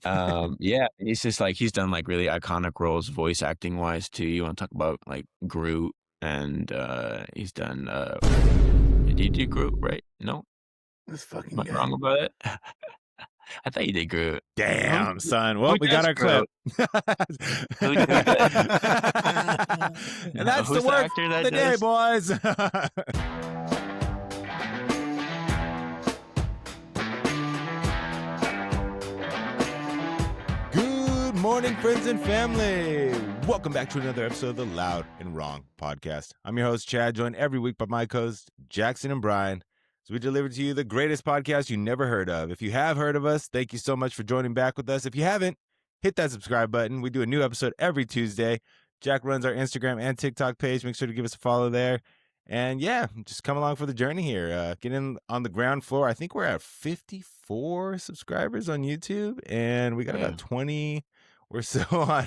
Yeah, it's just like he's done like really iconic roles voice acting wise too. You want to talk about like Groot and he's done did he do Groot, right? No? This Am fucking I guy. wrong about it? I thought you did Groot. Who Damn, who son. Well, who we got does our clip. Groot? Who does And that's the who's the word actor of that the day, does? boys. Good morning, friends and family. Welcome back to another episode of the Loud and Wrong podcast. I'm your host, Chad, joined every week by my co-hosts, Jackson and Brian. So we deliver to you the greatest podcast you never heard of. If you have heard of us, thank you so much for joining back with us. If you haven't, hit that subscribe button. We do a new episode every Tuesday. Jack runs our Instagram and TikTok page. Make sure to give us a follow there. And yeah, just come along for the journey here. Get in on the ground floor. I think we're at 54 subscribers on YouTube, and we got about 20 or so on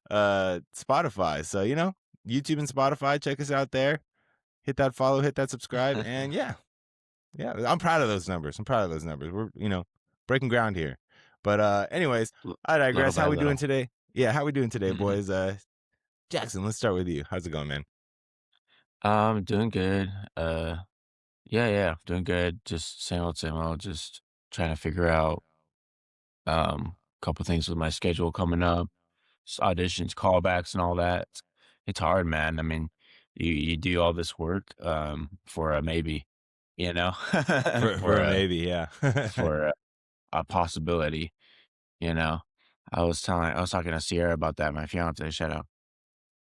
Spotify. So, YouTube and Spotify, check us out there. Hit that follow, hit that subscribe, and yeah, I'm proud of those numbers. We're, breaking ground here. But anyways, I Little digress. by How we doing little. today? Yeah, how we doing today, Mhm. boys? Jackson, let's start with you. How's it going, man? Doing good. Yeah, doing good. Just same old, just trying to figure out a couple things with my schedule coming up, auditions, callbacks and all that. It's hard, man. I mean, you do all this work for a maybe, you know, For for a a maybe, yeah. for a possibility, you know. I was talking to Sierra about that, my fiance, shout out.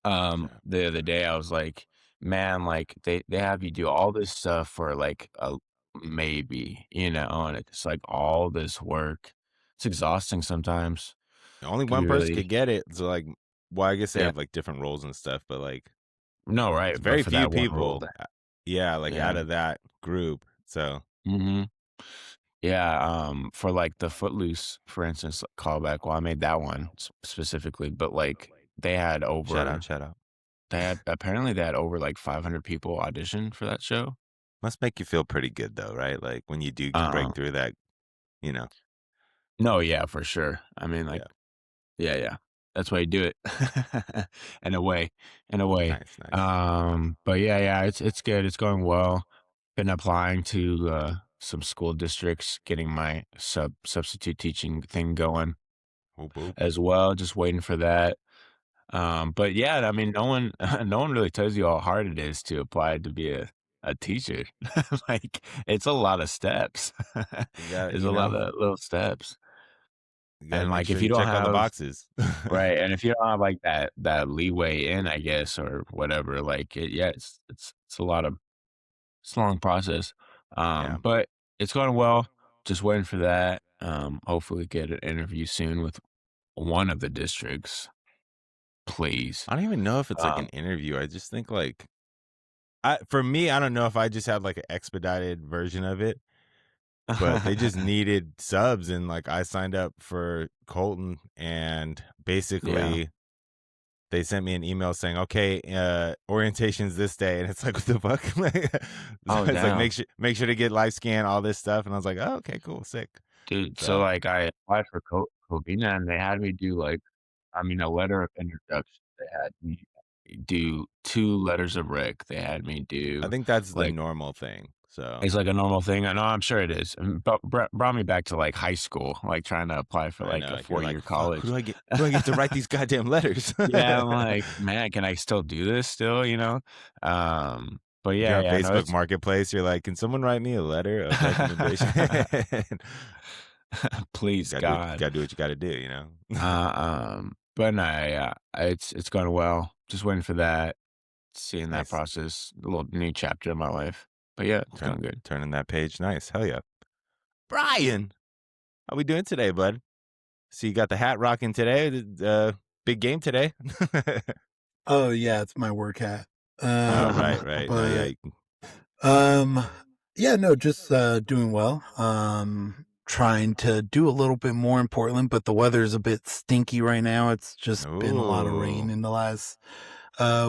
Shut up. The other day I was like, man, like they have you do all this stuff for like a maybe, and it's like all this work. It's exhausting sometimes. Only Can one be person could really, get it. So like, well, I guess they yeah. have like different roles and stuff, but like No, it's right, but very for few that one role people. that Yeah, like yeah. out of that group. So Mhm. Yeah, for like the Footloose, for instance, callback. Well, I made that one specifically, but like they had shout out, over shout out. they had over like 500 people audition for that show. Must make you feel pretty good though, right? Like when you do break Um, through that, you know. no, yeah, for sure. I mean, like, Yeah. yeah. That's why you do it. In a way, in a way. Nice, nice. But yeah, it's good. It's going well. Been applying to some school districts, getting my substitute teaching thing going Whoop, whoop. as well. Just waiting for that. But yeah, I mean, no one, no one really tells you how hard it is to apply to be a teacher. Like, it's a lot of steps. You got, It's a lot of little steps. you got to And make like, sure if you you don't check all the have boxes. right, and if you don't have like that leeway in, I guess, or whatever, like, yeah, it's a lot of it's a long process. Yeah. But it's going well. Just waiting for that. Hopefully get an interview soon with one of the districts, please. I don't even know if it's like an Um, interview. I just think like for me, I don't know if I just have like an expedited version of it, but they just needed subs and like I signed up for Colton and yeah. basically they sent me an email saying, "Okay, orientation's this day," and it's like, "What the fuck?" Oh, So it's like damn. make sure to get live scan all this stuff, and I was like, "Oh, okay, cool, sick." Dude, so, So like, I applied for Covina, and they had me do, like I mean, a letter of introduction. They had me do 2 letters of rec. They had me I do, think that's the like normal thing. So it's like a normal thing. I know, I'm sure it is, but brought me back to, like, high school, like, trying to apply for, I like, know a like, you're like, four-year "Fuck, college. who do I get to write these goddamn letters?" Yeah, I'm like, "Man, can I still do this still?" You know? But You're on no, Facebook it's Marketplace. You're like, "Can someone write me a letter of recommendation?" Please, God. Gotta do what you gotta do, you know? But no, yeah, it's going well. Just waiting for that, seeing that Nice. process, a little new chapter in my life. But yeah, it's going good. Turning that page. Nice. Hell yeah. Brian, how we doing today, bud? So you got the hat rocking today. Big game today. Oh, yeah, it's my work hat. Oh, Um, right. No, yeah. but, um, yeah, no, just, doing well. Trying to do a little bit more in Portland, but the weather's a bit stinky right now. It's just been a lot of rain Ooh. in the last,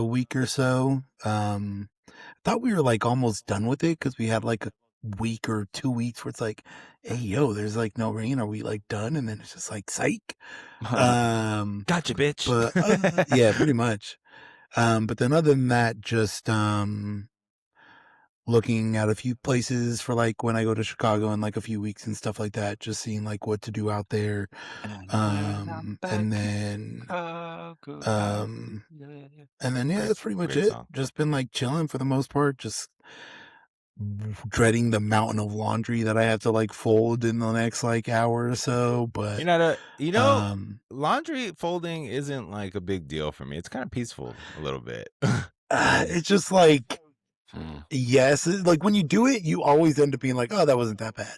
week or so. Thought we were like almost done with it because we had like week or 2 weeks where it's like, "Hey, yo, there's, like, no rain. Are we, like, done?" And then it's just like, "Psych." Um, Gotcha, bitch. but yeah, pretty much. But then other than that, just, looking at a few places for, like, when I go to Chicago in, like, a few weeks and stuff like that, just seeing, like, what to do out there. And when I'm back And in then, Chicago, um, yeah, Great, that's pretty much great it. song. Just been, like, chilling for the most part, just dreading the mountain of laundry that I have to, like, fold in the next, like, hour or so, You're but, not a, you know, um, laundry folding isn't like a big deal for me. It's kind of peaceful a little bit. And it's just like, Mm. yes, like, when you do it, you always end up being like, "Oh, that wasn't that bad."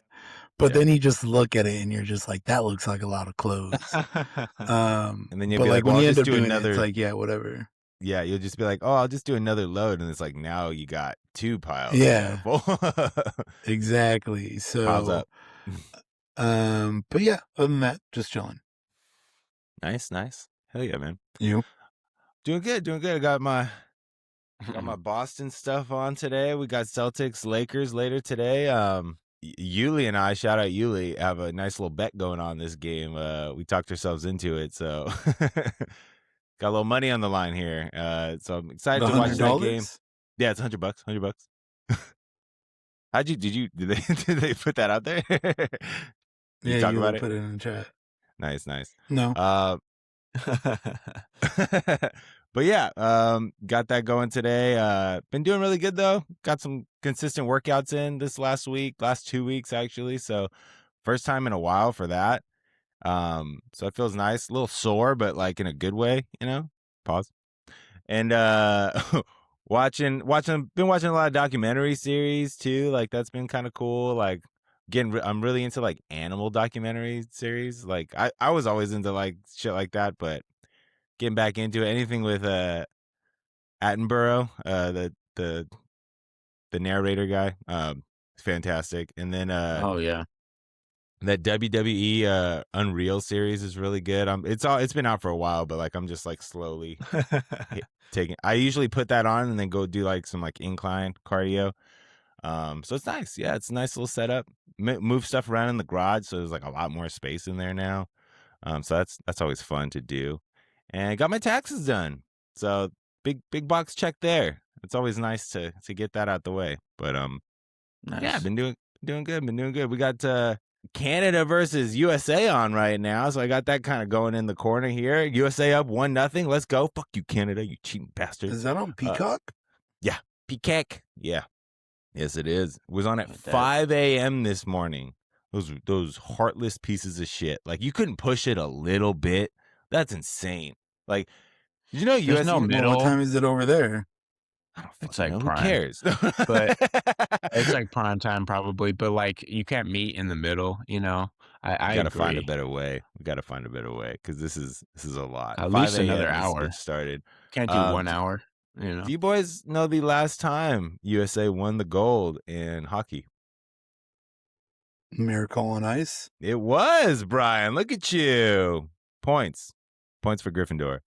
But yeah. then you just look at it and you're just like, "That looks like a lot of clothes." And then you'll But, be like, like, well, when I'll you end just up do doing it, it's another. like, yeah, whatever. Yeah, you'll just be like, oh, I'll just do another load. And it's like, now you got two piles you got to Yeah, fold. exactly. Piles So, up. but yeah, other than that, just chilling. Nice, nice. Hell yeah, man. You? Doing good, doing good. I got my Boston stuff on today. We got Celtics Lakers later today. Yuli and I, shout out Yuli, have a nice little bet going on this game. We talked ourselves into it, so got a little money on the line here. So I'm excited The to watch that game. $100? Yeah, it's $100, $100. Did they did they put that out there? Did you Yeah, talk you about it? put it in the chat. Nice, nice. No. Uh, but yeah, got that going today. Been doing really good though. Got some consistent workouts in this last 2 weeks actually. So first time in a while for that. So it feels nice. A little sore, but like in a good way, you know? Pause. And been watching a lot of documentary series too. Like that's been kind of cool. Like I'm really into like animal documentary series. Like I was always into like shit like that, but getting back into it. Anything with Attenborough, the narrator guy, fantastic. And then Oh, yeah. that WWE Unreal series is really good. It's been out for a while, but like I'm just like slowly taking. I usually put that on and then go do like some like incline cardio. So it's nice. Yeah, it's a nice little setup. Move stuff around in the garage, so there's like a lot more space in there now. So that's always fun to do. And I got my taxes done. So big box check there. It's always nice to get that out the way. But yeah, Nice. doing good, been doing good. We got Canada versus USA on right now. So I got that kind of going in the corner here. USA up 1-0. Let's go. Fuck you, Canada, you cheating bastard. Is that on Uh Peacock? yeah. Peacock. Yeah. Yes, it is. It was on at Like that. 5 a.m. this morning. Those heartless pieces of shit. Like you couldn't push it a little bit. That's insane. Like, did you know There's no USC? Well, what middle. time is it over there? I don't It's fucking like know. Who prime. cares? But it's like prime time probably, but, like, you can't meet in the middle, you know? I Got to find a agree. better way. We got to find a better way because this is a lot. At 5 least another a.m. This bitch hour. started. Can't do 1 hour, you Do know? you boys know the last time USA won the gold in hockey? Miracle on Ice? It was Brian. Look at you. Points for Gryffindor.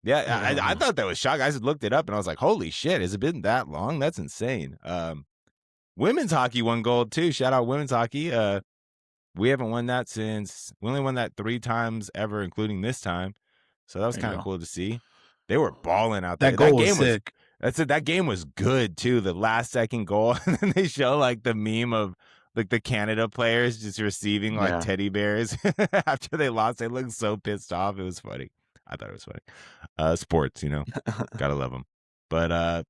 Yeah, I Um, thought that was shocking. I just looked it up and I was like, holy shit, has it been that long? That's insane. Women's hockey won gold too. Shout out women's hockey. We haven't won that we only won that 3 times ever, including this time. So that was There you kind of go. cool to see. They were balling out that there. goal was sick. That's it. That game was good too. The last second goal, and then they show like the meme of like the Canada players just receiving like Yeah. teddy bears after they lost. They looked so pissed off. It was funny. I thought it was funny. Sports, gotta love them. But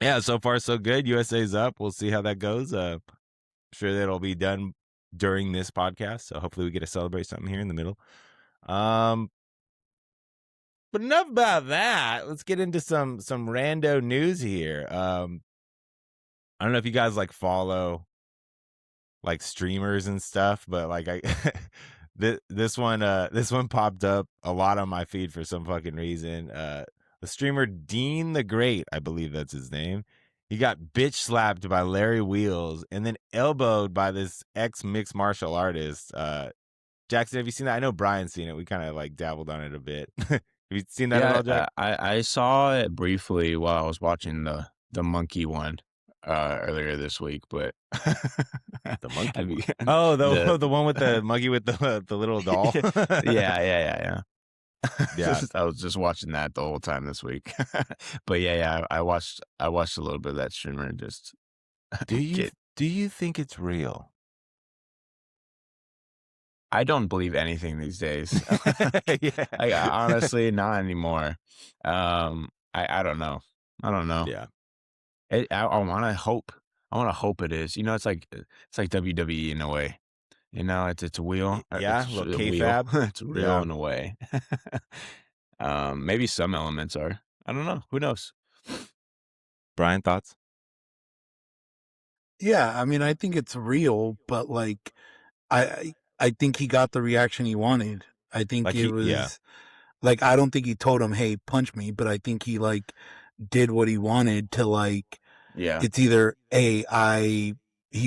yeah, so far so good. USA's up. We'll see how that goes. Sure that'll be done during this podcast. So hopefully we get to celebrate something here in the middle. But enough about that. Let's get into some rando news here. I don't know if you guys like follow like streamers and stuff, but like this one popped up a lot on my feed for some fucking reason. The streamer Dean the Great, I believe that's his name. He got bitch slapped by Larry Wheels and then elbowed by this ex mixed martial artist. Jackson, have you seen that? I know Brian's seen it. We kind of like dabbled on it a bit. Have you seen that at Yeah, all, Jack? I saw it briefly while I was watching the monkey one. earlier this week, but The monkey I one. mean, Oh, the the one with the monkey with the little doll. yeah, yeah. Yeah. I was just watching that the whole time this week. But yeah, I watched a little bit of that streamer and just Do you get do you think it's real? I don't believe anything these days. Like, Yeah. honestly, not anymore. I don't know. I don't know. Yeah. I wanna hope. I wanna hope it is. You know, it's like WWE in a way. You know, it's a wheel. Yeah, a It's little a wheel. kayfabe. It's real Yeah. in a way. Maybe some elements are. I don't know. Who knows? Brian, thoughts? Yeah, I mean, I think it's real, but like, I think he got the reaction he wanted. I think Like it yeah. was like, I don't think he told him, "Hey, punch me," but I think he like did what he wanted to like. Yeah, It's either he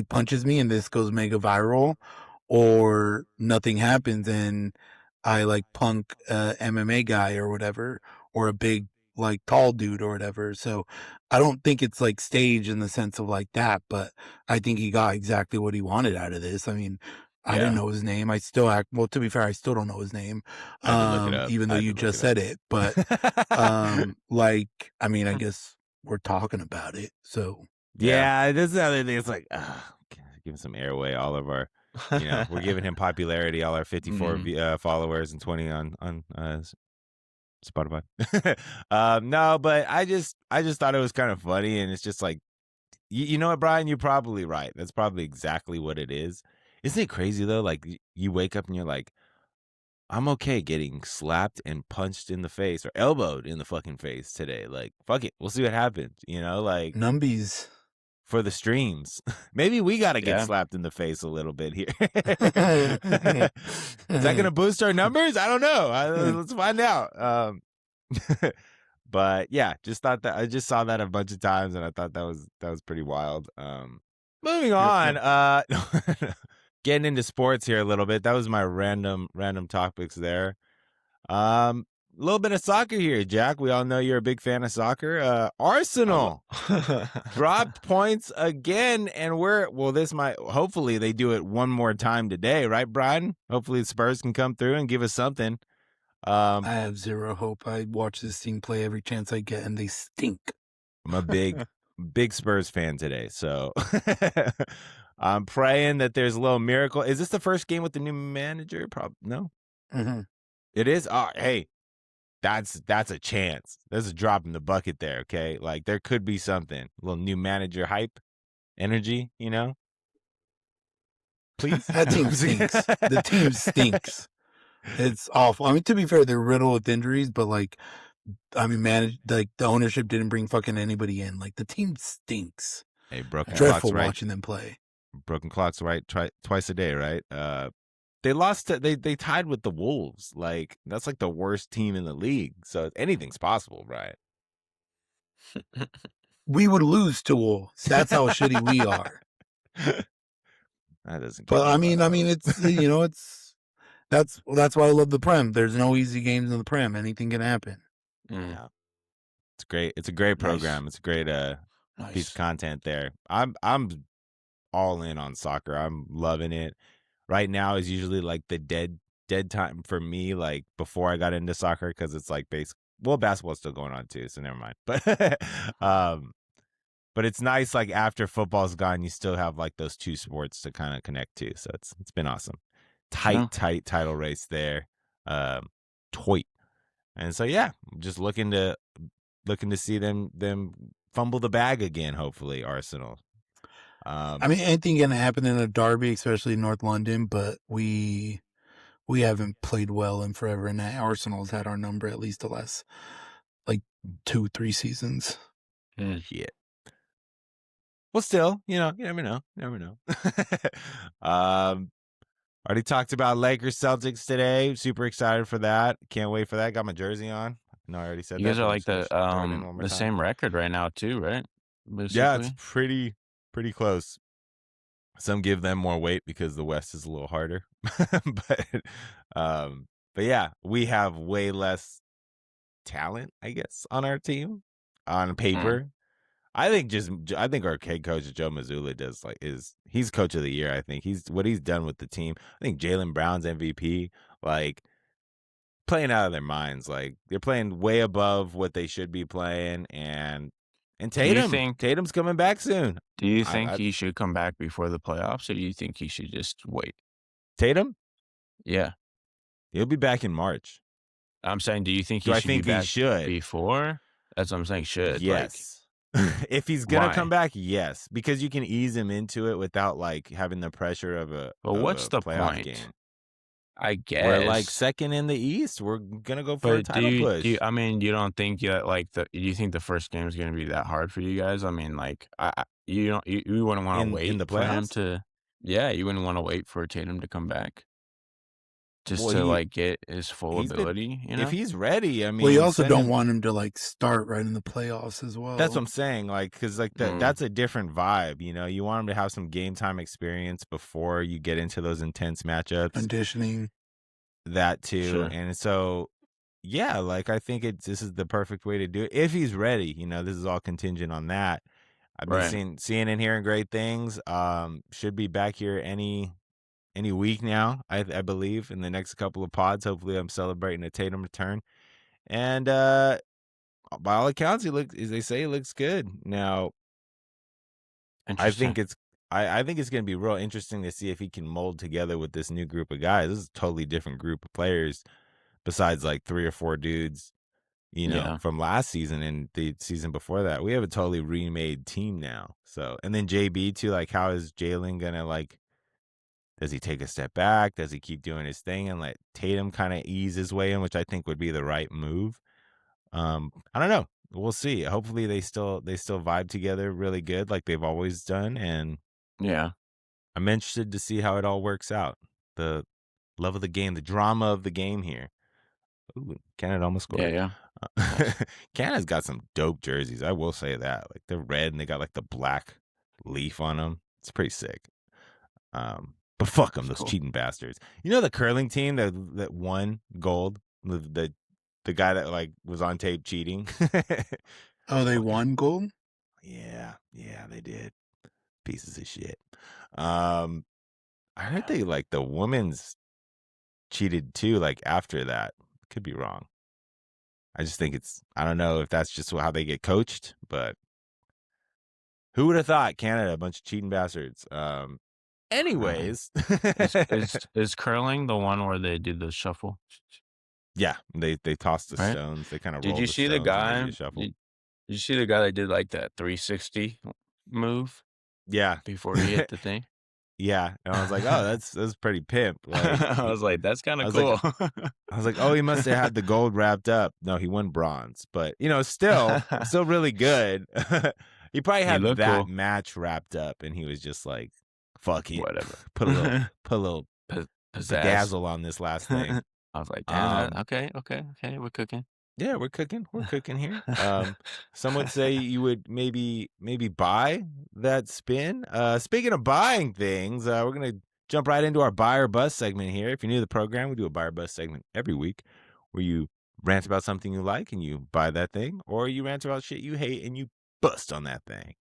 punches me and this goes mega viral, or nothing happens and I like punk a MMA guy or whatever, or a big like tall dude or whatever. So I don't think it's like stage in the sense of like that, but I think he got exactly what he wanted out of this. I mean, I didn't yeah. know his name. I still act well, to be fair, I still don't know his name. I had to look it up. Even though I had you to look just it up. said it, but like, I mean, I guess we're talking about it. So Yeah. Yeah, this is the other thing. It's like, give him some airway. All of our, we're giving him popularity. All our 54 Mhm. followers and 20 on Spotify. No, but I just thought it was kind of funny, and it's just like, you know what, Brian, you're probably right. That's probably exactly what it is. Isn't it crazy though? Like you wake up and you're like, I'm okay getting slapped and punched in the face or elbowed in the fucking face today. Like, fuck it, we'll see what happens. Like Numbies. for the streams. Maybe we got to get Yeah. slapped in the face a little bit here. Is that going to boost our numbers? I don't know. Let's find out. But yeah, just thought that I just saw that a bunch of times, and I thought that was pretty wild. Moving Yep, on. yep. Getting into sports here a little bit. That was my random topics there. A little bit of soccer here, Jack. We all know you're a big fan of soccer. Oh. Arsenal dropped points again, and this might, hopefully they do it one more time today, right, Brian? Hopefully the Spurs can come through and give us something. I have zero hope. I watch this team play every chance I get, and they stink. I'm a big Spurs fan today, so I'm praying that there's a little miracle. Is this the first game with the new manager? Probably no. Mm-hmm. It is. Oh, hey, that's a chance. There's a drop in the bucket there. Okay, like there could be something. A little new manager hype, energy. Please. That team stinks. The team stinks. It's awful. I mean, to be fair, they're riddled with injuries, but like, I mean, like the ownership didn't bring fucking anybody in. Like the team stinks. Hey, broken clocks, Dreadful right? watching them play. Broken clocks, right? Twice a day, right? They lost. They tied with the Wolves. Like that's like the worst team in the league. So anything's possible, right? We would lose to Wolves. That's how shitty we are. That doesn't give But me a lot of I hope. mean, it's it's that's why I love the Prem. There's no easy games in the Prem. Anything can happen. Yeah, it's great. It's a great Nice. program. It's a great piece of Nice. content there. I'm all in on soccer. I'm loving it. Right now is usually like the dead time for me, like before I got into soccer, because it's like basketball's still going on too, so never mind. But it's nice, like after football's gone, you still have like those two sports to kind of connect to. So it's been awesome. Yeah. Tight title race there. Toit. And so yeah, just looking to see them fumble the bag again, hopefully, Arsenal. I mean, anything can happen in a derby, especially in North London. But we haven't played well in forever, and Arsenal's had our number at least the last like 2-3 seasons. Shit. Well, still, you never know. Never know. Already talked about Lakers Celtics today. Super excited for that. Can't wait for that. Got my jersey on. No, I already said You that, guys but are I'm like just gonna throw it in one more the time. same record right now too, right? Yeah, it's Basically. pretty close. Some give them more weight because the West is a little harder. But yeah, we have way less talent, I guess, on our team on paper. I think our head coach Joe Mazzulla he's coach of the year. I think what he's done with the team. I think Jaylen Brown's MVP. Like playing out of their minds. Like they're playing way above what they should be playing. And Do you think Tatum's coming back soon. do you think I he should come back before the playoffs, or do you think he should just wait? Tatum, Yeah. he'll be back in March. I'm saying, do you think Do he I should be think he back should? before? That's what I'm saying, should, like, Yes. If he's gonna come why? back, yes, because you can ease him into it without like having the pressure of a But what's the playoff point? game. I We're like guess. second in the East. We're gonna go for a But title push. I mean, you don't think that, like, do you think the first game is gonna be that hard for you guys? I mean, like, you don't you wouldn't wanna In wait the for him playoffs? to yeah, you wouldn't wanna wait for Tatum to come back just Well, to, like, get his full he's been ability, you if know? he's ready, I Well, you mean, also send don't him. want him to like start right in the playoffs as That's what well. I'm saying, like, because like Mm, that's a different vibe, you know. You want him to have some game time experience before you get into those intense matchups. Conditioning. That too, sure. and so yeah, like I think this is the perfect way to do it if he's ready. You know, this is all contingent on that. I've been Right. seeing and hearing great things. Should be back here any week now. I believe in the next couple of pods. Hopefully, I'm celebrating a Tatum return. And by all accounts, as they say, he looks good. Now, I Interesting. think it's I think it's going to be real interesting to see if he can mold together with this new group of guys. This is a totally different group of players besides like 3 or 4 dudes, you know, Yeah. from last season and the season before that. We have a totally remade team now. So, and then JB too, like how is Jalen going to like does he take a step back? Does he keep doing his thing and let Tatum kind of ease his way in, which I think would be the right move? I don't know. We'll see. Hopefully they still vibe together really good like they've always done, and Yeah. I'm interested to see how it all works out. The love of the game, the drama of the game here. Ooh, Canada almost Yeah, scored. yeah. Uh, Nice. Canada's got some dope jerseys. I will say that. Like they're red and they got like the black leaf on them. It's pretty sick. But fuck them, That's those cool. cheating bastards. You know the curling team that won gold. The guy that like was on tape cheating. Oh, they Fucking won gold? yeah, they did. Pieces of shit. Um, I heard they like the women's cheated too. Like after that, could be wrong. I just think I don't know if that's just how they get coached, but who would have thought Canada, a bunch of cheating bastards. Curling. Anyways, Is curling the one where they do the shuffle? yeah, they toss the Right? stones. They kind of Did roll you the see the stones and they guy? do a shuffle. Did you see the guy that did like that 360 move Yeah, before he hit the thing? yeah. And I was like, oh, that's pretty pimp. Like I was like, that's kind I of was like, cool. oh, he must have had the gold wrapped up. No, he won bronze, but you know, still really good. He probably He had looked that cool. match wrapped up, and he was just like, "Fuck it, Whatever. put a little Pizzazz. bedazzle on this last thing." I was like, damn, Um, okay, we're cooking. yeah, we're cooking here. Some would say you would maybe buy that spin. Speaking of buying things, we're gonna jump right into our buy or bust segment here. If you're new to the program, we do a buy or bust segment every week where you rant about something you like and you buy that thing, or you rant about shit you hate and you bust on that thing.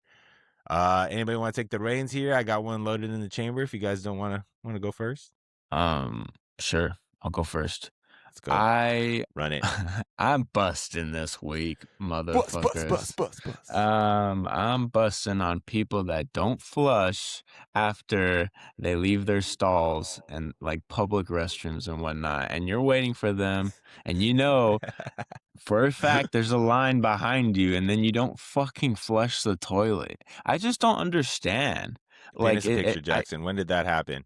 Anybody want to take the reins here? I got one loaded in the chamber. If you guys don't want to go first, Um, sure, I'll go first. let's go. I Run it. I'm busting this week, Bust, bust, motherfuckers. bust, bust, bust. I'm busting on people that don't flush after they leave their stalls and like public restrooms and whatnot, and you're waiting for them, and you know for a fact there's a line behind you, and then you don't fucking flush the toilet. I just don't understand. Paint Like us a picture, I Jackson. When did that happen?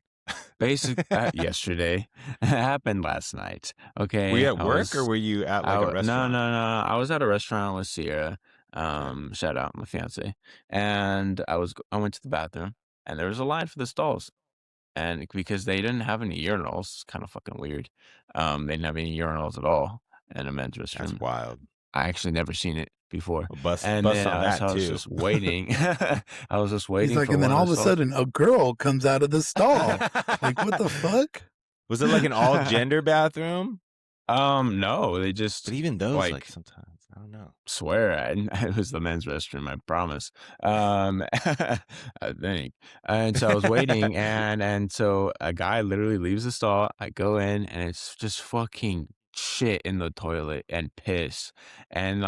yesterday. It happened last night. Were you Okay, at work or were you at like a no, restaurant? no, no. I was at a restaurant with Sierra. Okay. Shout out my fiance. And I went to the bathroom, and there was a line for the stalls. And because they didn't have any urinals, it's kind of fucking weird. They didn't have any urinals at all in a men's That's restroom. wild. I actually never seen it before. Well, And bust then on that I was too. just waiting. I was just He's waiting like, for and then one of all the of a stalls. sudden a girl comes out of the stall. Like, what the fuck? Was it like an all gender bathroom? No, they But just even those, like like sometimes, I I don't know. Swear it was the men's restroom, I promise. I think. And so I was waiting, and so a guy literally leaves the stall. I go in, and it's just fucking shit in the toilet and piss. And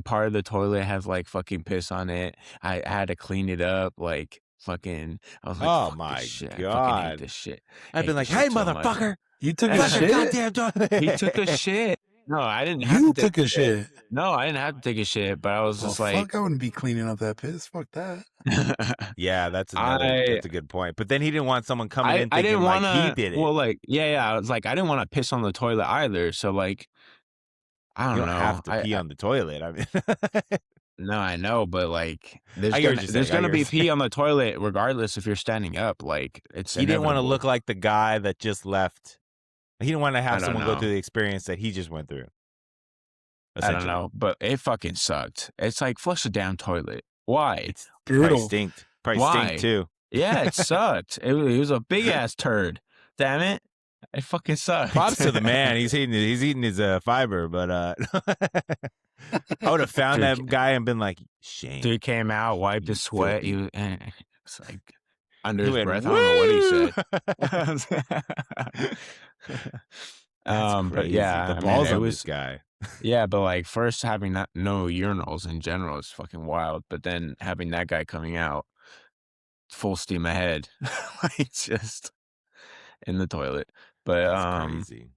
part of the toilet has like fucking piss on it. I had to clean it up, like fucking I was like, Oh fuck this my shit. I fucking hate God. this shit. I I've been hate this like, hey, shit so much. motherfucker, You took a flush your shit? goddamn He took a toilet. shit. No, I didn't have to You take took a a shit. shit. No, I didn't have to take a shit, but I was Well, just like fuck, I wouldn't be cleaning up that piss. Fuck that. Yeah, that's I a good point. But then he didn't want someone coming I in I thinking didn't like he wanna did it. well, like yeah, I was like, I didn't wanna piss on the toilet either, so, like, I You don't don't have know. to pee I on the toilet. I mean, no, I know, but, like, I get what you're there's saying. I get gonna what be you're saying. pee on the toilet regardless if you're standing up, like, it's He didn't want to inevitable. look like the guy that just left. He didn't want to I have don't someone go through know. the experience that he just went through, I don't essentially. know, but it fucking sucked. It's like, flush the damn toilet. Why? It's probably Brutal. stinked. Probably stink Why? too. Yeah, it sucked. It was a big ass turd. Damn it. It fucking Props sucked. to the man. He's eating his fiber, but I would have found Dude that guy and been like, shame, Dude came out, wiped you his sweat. filthy. It's like under He his went, breath. I don't know what he woo. said. That's But crazy. The yeah, I mean, balls it on this was guy. yeah, but like first having that no urinals in general is fucking wild. But then having that guy coming out full steam ahead, like just in the toilet. But That's crazy.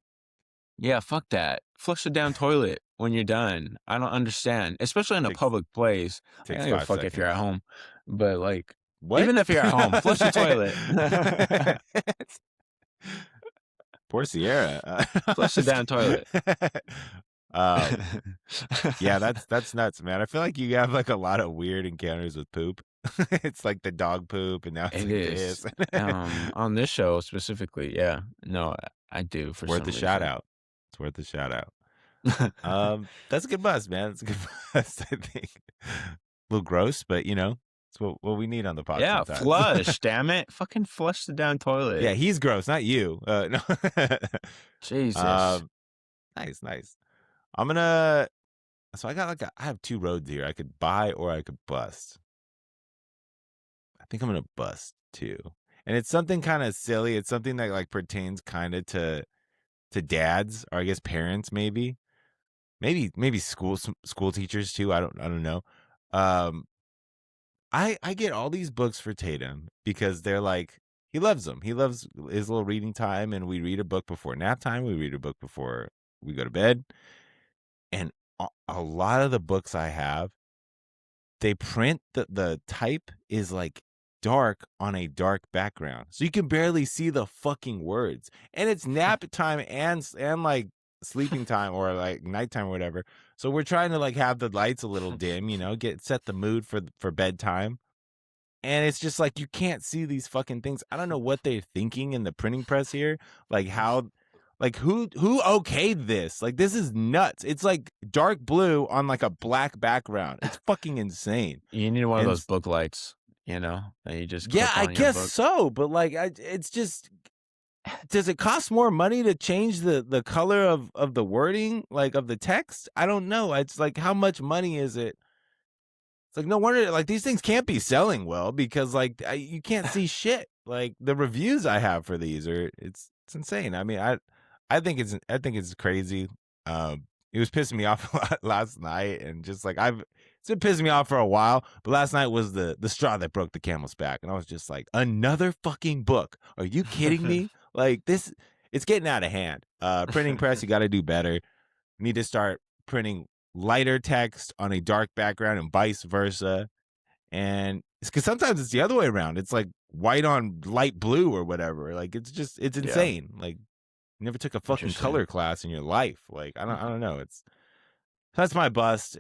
yeah, fuck that. Flush the damn toilet when you're done. I don't understand, especially in a Takes public place. Like, I takes don't give a 5 fuck if you're at seconds. home, but like, What? even if you're at home, flush the toilet. Poor Sierra. Flush the damn toilet. um, yeah, that's nuts, man. I feel like you have like a lot of weird encounters with poop. It's like the dog poop, and now it's It like is. this. On this show specifically, yeah. No, I do for It's worth some a shout reason. out. It's worth a shout out. That's a good buzz, man. It's a good buzz, I think. A little gross, but it's what we need on the pod Yeah, sometimes. flush, damn it. Fucking flush the damn toilet. Yeah, he's gross, not you. No. Jesus. um, nice. I'm gonna. So I got I have two roads here. I could buy or I could bust. I think I'm gonna bust too, and it's something kind of silly. It's something that like pertains kind of to dads or I guess parents maybe school teachers too. I don't know. Um, I get all these books for Tatum because they're like he loves them. He loves his little reading time, and we read a book before nap time. We read a book before we go to bed, and a lot of the books I have, they print the type is like dark on a dark background, so you can barely see the fucking words, and it's nap time and like sleeping time or like nighttime or whatever. So we're trying to like have the lights a little dim, set the mood for bedtime. And it's just like you can't see these fucking things. I don't know what they're thinking in the printing press here. Like how like who okayed this? Like this is nuts. It's like dark blue on like a black background. It's fucking insane. You need one of And those book lights, that you just yeah, clip I on your guess book. so, but like it's just does it cost more money to change the color of the wording, like of the text? I don't know. It's like how much money is it? It's like no wonder like these things can't be selling well because like you can't see shit. Like the reviews I have for these are it's insane. I mean, I think it's crazy. It was pissing me off a lot last night, and just like it's been pissing me off for a while. But last night was the straw that broke the camel's back, and I was just like, another fucking book? Are you kidding me? Like this, it's getting out of hand. Printing press, you got to do better. Need to start printing lighter text on a dark background and vice versa. And it's because sometimes it's the other way around. It's like white on light blue or whatever. Like it's Yeah, insane. Like you never took a fucking interesting. color class in your life. Like I don't know. That's my bust.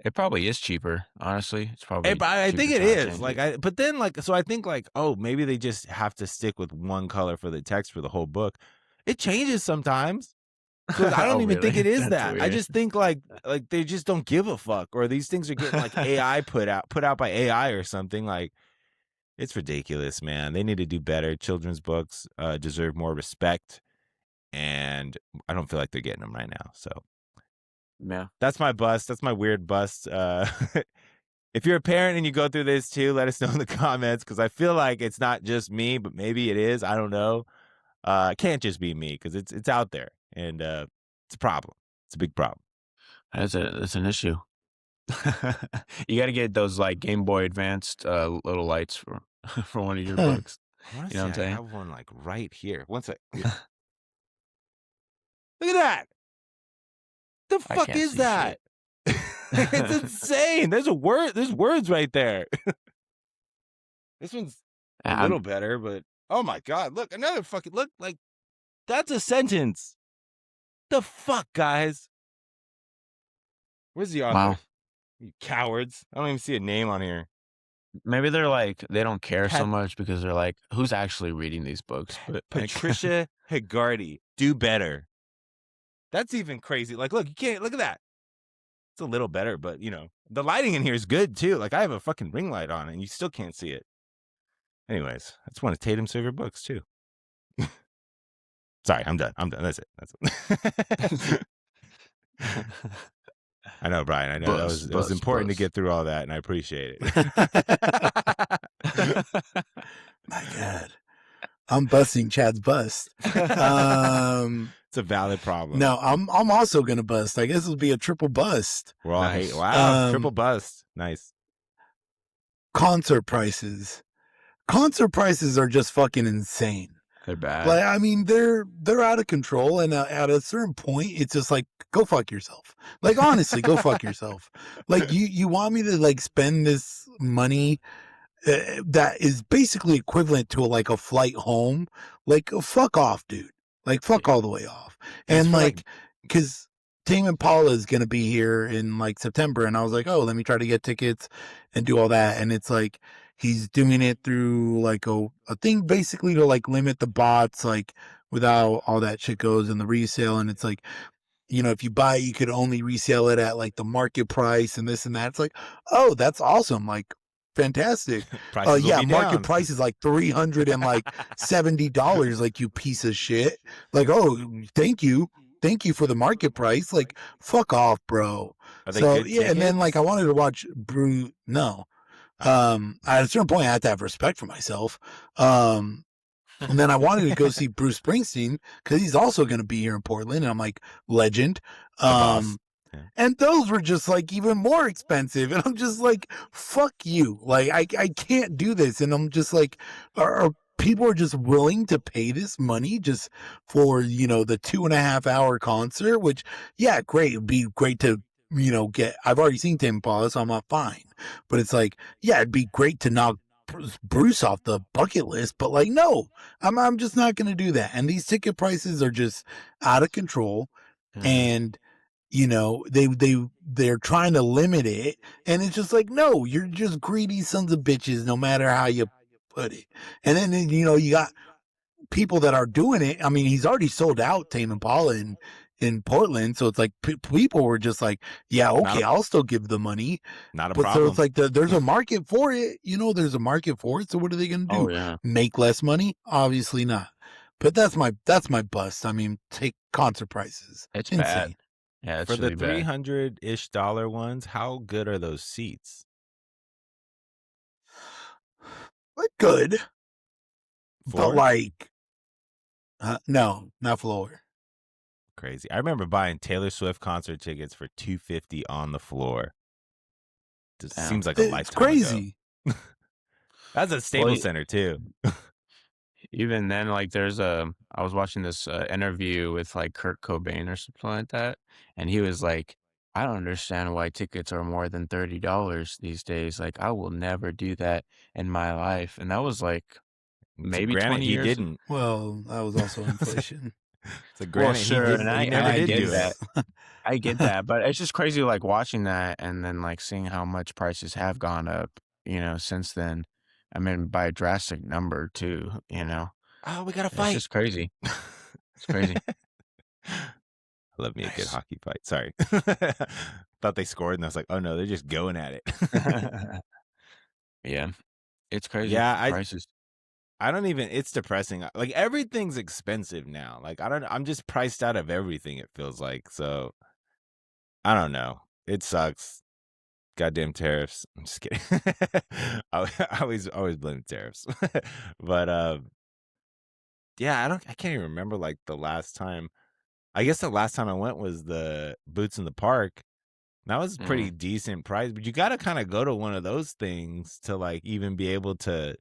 It probably is cheaper, honestly. It's probably But I cheaper think it trying to is. change it. But then so I think like, oh, maybe they just have to stick with one color for the text for the whole book. It changes sometimes. Because I don't Oh, even think really? it is That's that. I weird. just think like they just don't give a fuck, or these things are getting like AI put out by AI or something. Like it's ridiculous, man. They need to do better. Children's books deserve more respect, and I don't feel like they're getting them right now. So Yeah. That's my bust. That's my weird bust. If you're a parent and you go through this too, let us know in the comments, because I feel like it's not just me, but maybe it is. I don't know. It can't just be me, because it's out there, and it's a problem. It's a big problem. That's an issue. You gotta get those, like, Game Boy Advanced, little lights for for one of your books. I want You to know what say I'm I saying? have one like right here. One sec. Look at that. The I fuck can't is see shit. that? It's insane. There's a word. There's words right there. This one's a I'm little better, but oh my god, look, another fucking look, like that's a sentence. The fuck, guys? Where's the wow. author? You cowards. I don't even see a name on here. Maybe they're like they don't care so Pat much because they're like, "Who's actually reading these books?" But, like Patricia Higardi. Do better. That's even crazy. Like, look, you can't look at that. It's a little better, but the lighting in here is good too. Like I have a fucking ring light on and you still can't see it. Anyways, that's one of Tatum's favorite books too. Sorry, I'm done. I'm done. That's it. That's it. I know, Brian. I know Bus, it was bus, important to bus. get through all that, and I appreciate it. My God. I'm busting Chad's bust. Um, It's a valid problem. no, I'm also gonna bust. I guess it'll be a triple bust. We're all hate. Nice. Wow, triple bust. Nice. Concert prices. Concert prices are just fucking insane. They're bad. Like, I mean, they're out of control, and at a certain point, it's just like, go fuck yourself. Like, honestly, go fuck yourself. Like, you want me to like spend this money that is basically equivalent to like a flight home? Like, fuck off, dude. Like, fuck Yeah. all the way off. And it's And for like, like, because Tame Impala is gonna be here in like September, and I was like, oh, let me try to get tickets and do all that. And it's like he's doing it through like a thing basically to like limit the bots, like without all that shit goes in the resale. And it's like, if you buy it, you could only resell it at like the market price and this and that. It's like, oh, that's awesome. Like, fantastic. prices will Yeah, be market down. price is like $370, like, you piece of shit. Like, oh, thank you. Thank you for the market price. Like, fuck off, bro. Are they So good yeah, and then like I tickets? wanted to watch Brew. No. Oh, At a certain point I had to have respect for myself. Um and then I wanted to go see Bruce Springsteen because he's also going to be here in Portland. And I'm like, legend. the boss. Um, Yeah. and those were just like even more expensive. And I'm just like, fuck you. Like, I can't do this. And I'm just like, are people are just willing to pay this money just for, the 2.5 hour concert, which, yeah, great. It'd be great to, I've already seen Tim Paula, so I'm not fine. But it's like, yeah, it'd be great to knock Bruce off the bucket list. But like, no, I'm just not going to do that. And these ticket prices are just out of control. Mhm. And they're trying to limit it, and it's just like, no, you're just greedy sons of bitches no matter how you put it. And then you got people that are doing it. I mean, he's already sold out Tame Impala in Portland, so it's like people were just like, yeah, Not okay, a I'll still give the money. not a But so it's problem. like there's a market for it. There's a market for it. So what are they going to do? Oh, yeah. Make less money? Obviously not. But that's my bust. I mean, take concert prices. It's bad. Insane. Yeah, For it's the really bad. $300-ish ones, how good are those seats? But good. But Floor? like, no, not floor. Crazy. I remember buying Taylor Swift concert tickets for $250 on the floor. Just Damn. seems like a It's lifetime ago. crazy. That's at Well, Staples Center too. even then, like, I was watching this, interview with, like, Kurt Cobain or something like that, and he was like, "I don't understand why tickets are more than $30 these days, like, I will never do that in my life," and that was, like, So maybe granted, 20 he years. didn't. Well, that was also inflation. So Well, granted, he sure, didn't. and He and never I did get do it. that. I get that, but it's just crazy, like, watching that and then, like, seeing how much prices have gone up, since then. I mean, by a drastic number too, you know? Oh, we gotta It's fight. just crazy. It's crazy. Love me a good Nice. hockey fight. Sorry. Thought they scored, and I was like, oh no, they're just going at it. Yeah, it's crazy. Yeah, Prices. I don't even. It's depressing. Like everything's expensive now. Like I'm just priced out of everything. It feels like so. I don't know. It sucks. Goddamn tariffs. I'm just kidding. I always blame tariffs. But yeah, I can't even remember like the last time. I guess the last time I went was the Boots in the Park. That was a pretty Mm. decent price, but you got to kind of go to one of those things to like even be able to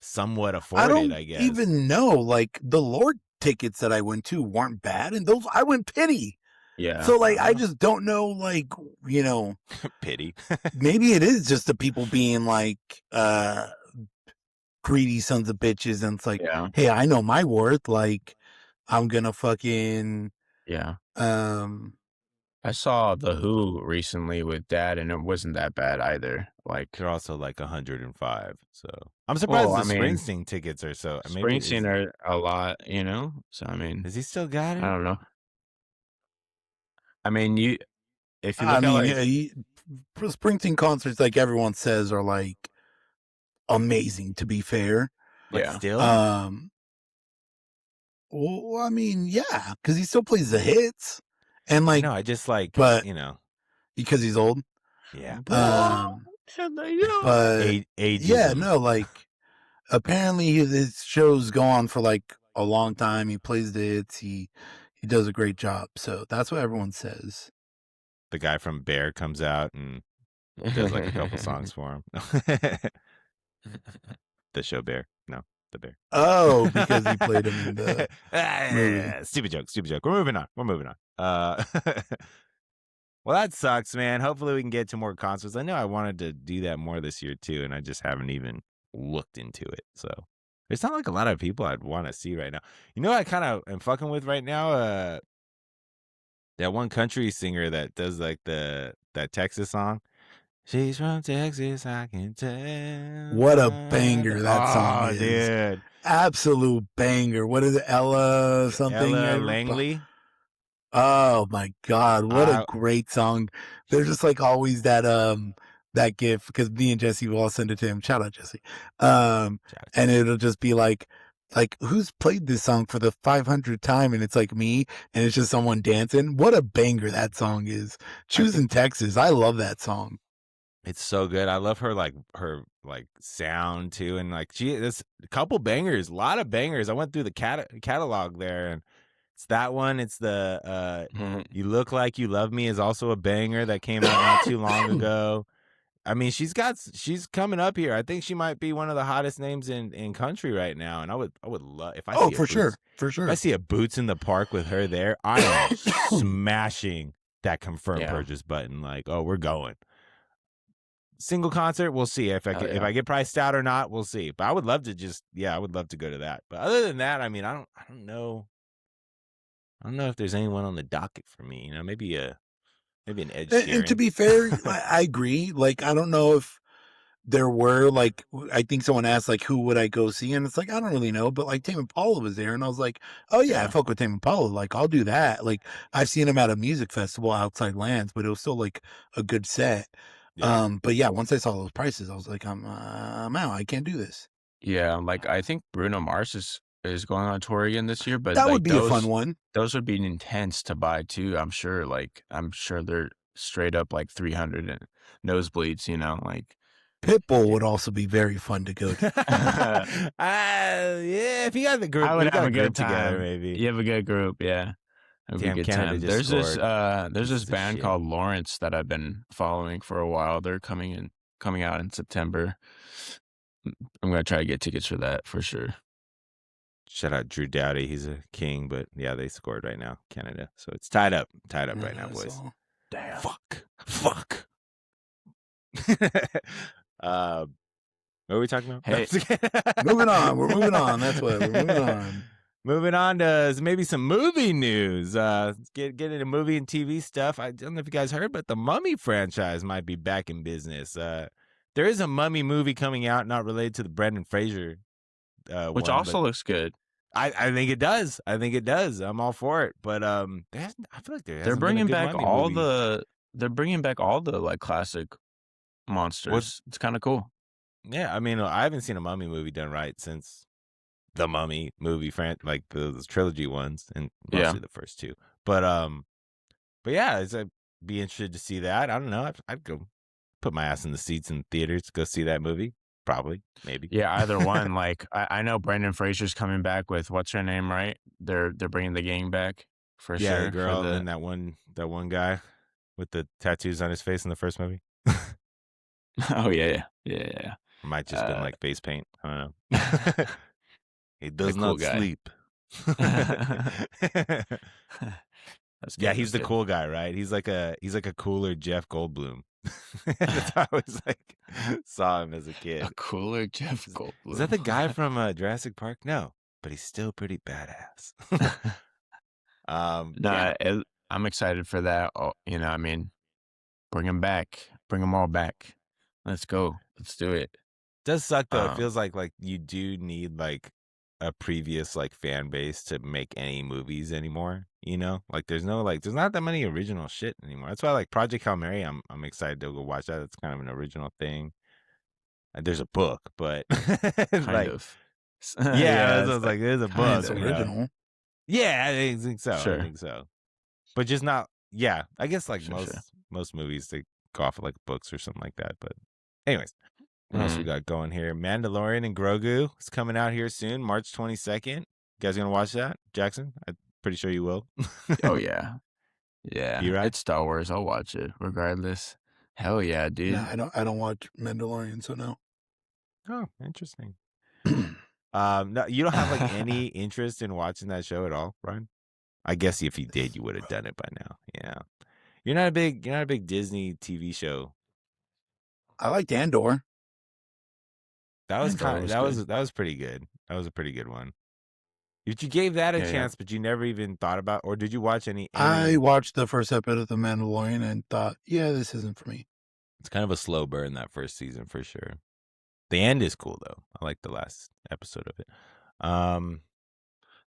somewhat I afford it, don't I guess. even know. Like the Lord tickets that I went to weren't bad, and those I went penny. Yeah. So like I just don't know. Like you know, Pity. maybe it is just the people being like greedy sons of bitches, and it's like, Yeah. hey, I know my worth. Like I'm gonna fucking Yeah. um. I saw The Who recently with Dad, and it wasn't that bad either. Like, They're also like 105. So I'm surprised well, the I mean, Springsteen tickets are so. Maybe Springsteen are a lot, you know? So, I mean, is he still got I it? don't know. I mean, you if you I look at, mean, like Springsteen concerts, like everyone says, are like amazing. To be fair, Like yeah. still? um, well, I mean, yeah, because he still plays the hits, and I like, know. I just like but because he's old, yeah. What? And they know. but yeah, Ageism. no, like apparently his shows go on for like a long time. He plays the hits. He does a great job. So that's what everyone says. The guy from Bear comes out and does like a couple songs for him. The show Bear. No, the Bear. Oh, because he played him in the movie. Stupid joke. Stupid joke. We're moving on. We're moving on. Well, that sucks, man. Hopefully, we can get to more concerts. I know I wanted to do that more this year too, and I just haven't even looked into it. So it's not like a lot of people I'd want to see right now. You know, what I kind of am fucking with right now. That one country singer that does like that Texas song. She's from Texas, I can tell. What a banger that song Oh, is. dude. Absolute banger. What is it? Ella something? Ella Langley. Oh my God. What a I great song. There's just like always that gif because me and Jesse will all send it to him. Shout out Jesse. Shout out And Jesse. it'll just be like who's played this song for the 500th time? And it's like me and it's just someone dancing. What a banger that song is. I think Choosing Texas. I love that song. it's so good. I love her sound too, and like there's a couple bangers, a lot of bangers. I went through the catalog there, and it's that one. It's the "You Look Like You Love Me" is also a banger that came out not too long ago. I mean, she's coming up here. I think she might be one of the hottest names in country right now, and I would love if I Oh, see a for sure. Boots For if I sure. see a Boots in the Park with her there. I am smashing that confirm Yeah. purchase button. Like, oh, we're going. Single concert, we'll see Hell if I yeah. get priced out or not. We'll see. But I would love to I would love to go to that. But other than that, I mean, I don't know. I don't know if there's anyone on the docket for me. You know, maybe an Ed And to Sheeran. be fair, I agree. Like, I don't know if there were like I think someone asked like who would I go see, and it's like I don't really know, but like Tame Impala was there, and I was like, oh yeah, I Yeah, fuck with Tame Impala, like I'll do that. Like I've seen him at a music festival outside Lands, but it was still like a good set. yeah. But yeah, once I saw those prices, I was like, I'm out. I can't do this. Yeah, like, I think Bruno Mars is going on tour again this year, but, That would like, be a fun one. those would be intense to buy too, I'm sure, like, I'm sure they're straight up, like, 300 and nosebleeds, you know, like Pitbull Yeah. would also be very fun to go to. Yeah, if you got the group, I we would got have a a group good together, time. maybe. You have a good group, yeah. It would be a Damn, good Canada time. just scored. There's this Pieces of band shit. called Lawrence that I've been following for a while. They're coming out in September. I'm gonna try to get tickets for that for sure. Shout out Drew Doughty. He's a king, but yeah, they scored right now, Canada. So it's tied up right now, boys. So, Damn. Fuck. uh, what are we talking about? No, I'm Hey, just kidding. moving on. We're moving on. That's what we're moving on. Moving on to maybe some movie news. Let's get into movie and TV stuff. I don't know if you guys heard, but the Mummy franchise might be back in business. There is a Mummy movie coming out, not related to the Brendan Fraser which one, but also looks good. I think it does. I think it does. I'm all for it. But I feel like there They're hasn't been a bringing good back Mummy all movie. the they're bringing back all the, like, classic What? monsters. It's kinda cool. Yeah, I mean, I haven't seen a Mummy movie done right since the Mummy movie, like the trilogy ones, and Yeah. mostly the first two. But yeah, be interested to see that. I don't know. I'd go put my ass in the seats in theaters to go see that movie. Probably, maybe. Yeah, either one. Like I know Brendan Fraser's coming back with what's her name, right? They're bringing the gang back for Yeah, the sure for girl, and then the. that one guy with the tattoos on his face in the first movie. Oh yeah, yeah, yeah, Might yeah. just been like face paint. I don't know. He The does cool not guy. sleep. That's Yeah, good. he's That's the good. cool guy, right? He's like a cooler Jeff Goldblum. That's how I always like saw him as a A kid. cooler Jeff Is that the Goldblum. guy from Jurassic Park? No, but he's still pretty badass. Yeah, No, I'm excited for that. Oh, I mean, bring them back. Bring them all back. Let's go. Let's do it. does suck though. It Um, feels like you do need like a previous like fan base to make any movies anymore. Like there's not that many original shit anymore. That's why like Project Hail Mary, I'm excited to go watch that. It's kind of an original thing. There's a book, but kind like of. yeah, Yeah, I was like, there's a Kind book, of so original. Yeah, I think so. I sure, think so. But just not. Yeah, I guess like sure, sure. most movies they go off of like books or something like that. But anyways, what else we Mhm. got going here? Mandalorian and Grogu is coming out here soon, March 22nd. You guys gonna watch that, Jackson? I'm pretty sure you will. Oh yeah, yeah. B-Ride? It's Star Wars. I'll watch it regardless. Hell yeah, No, dude. I don't watch Mandalorian, so no. Oh, interesting. No, you don't have like any interest in watching that show at all, Brian? I guess if you did, you would have done it by now. Yeah, you're not a big Disney TV show. I liked Andor. That was Andor kind. was That good. was that was pretty good. That was a pretty good one. If you gave that a Yeah, yeah. chance, but you never even thought about, or did you watch any I any? watched the first episode of The Mandalorian and thought, yeah, this isn't for me. It's kind of a slow burn that first season for sure. The end is cool though. I like the last episode of it. Um,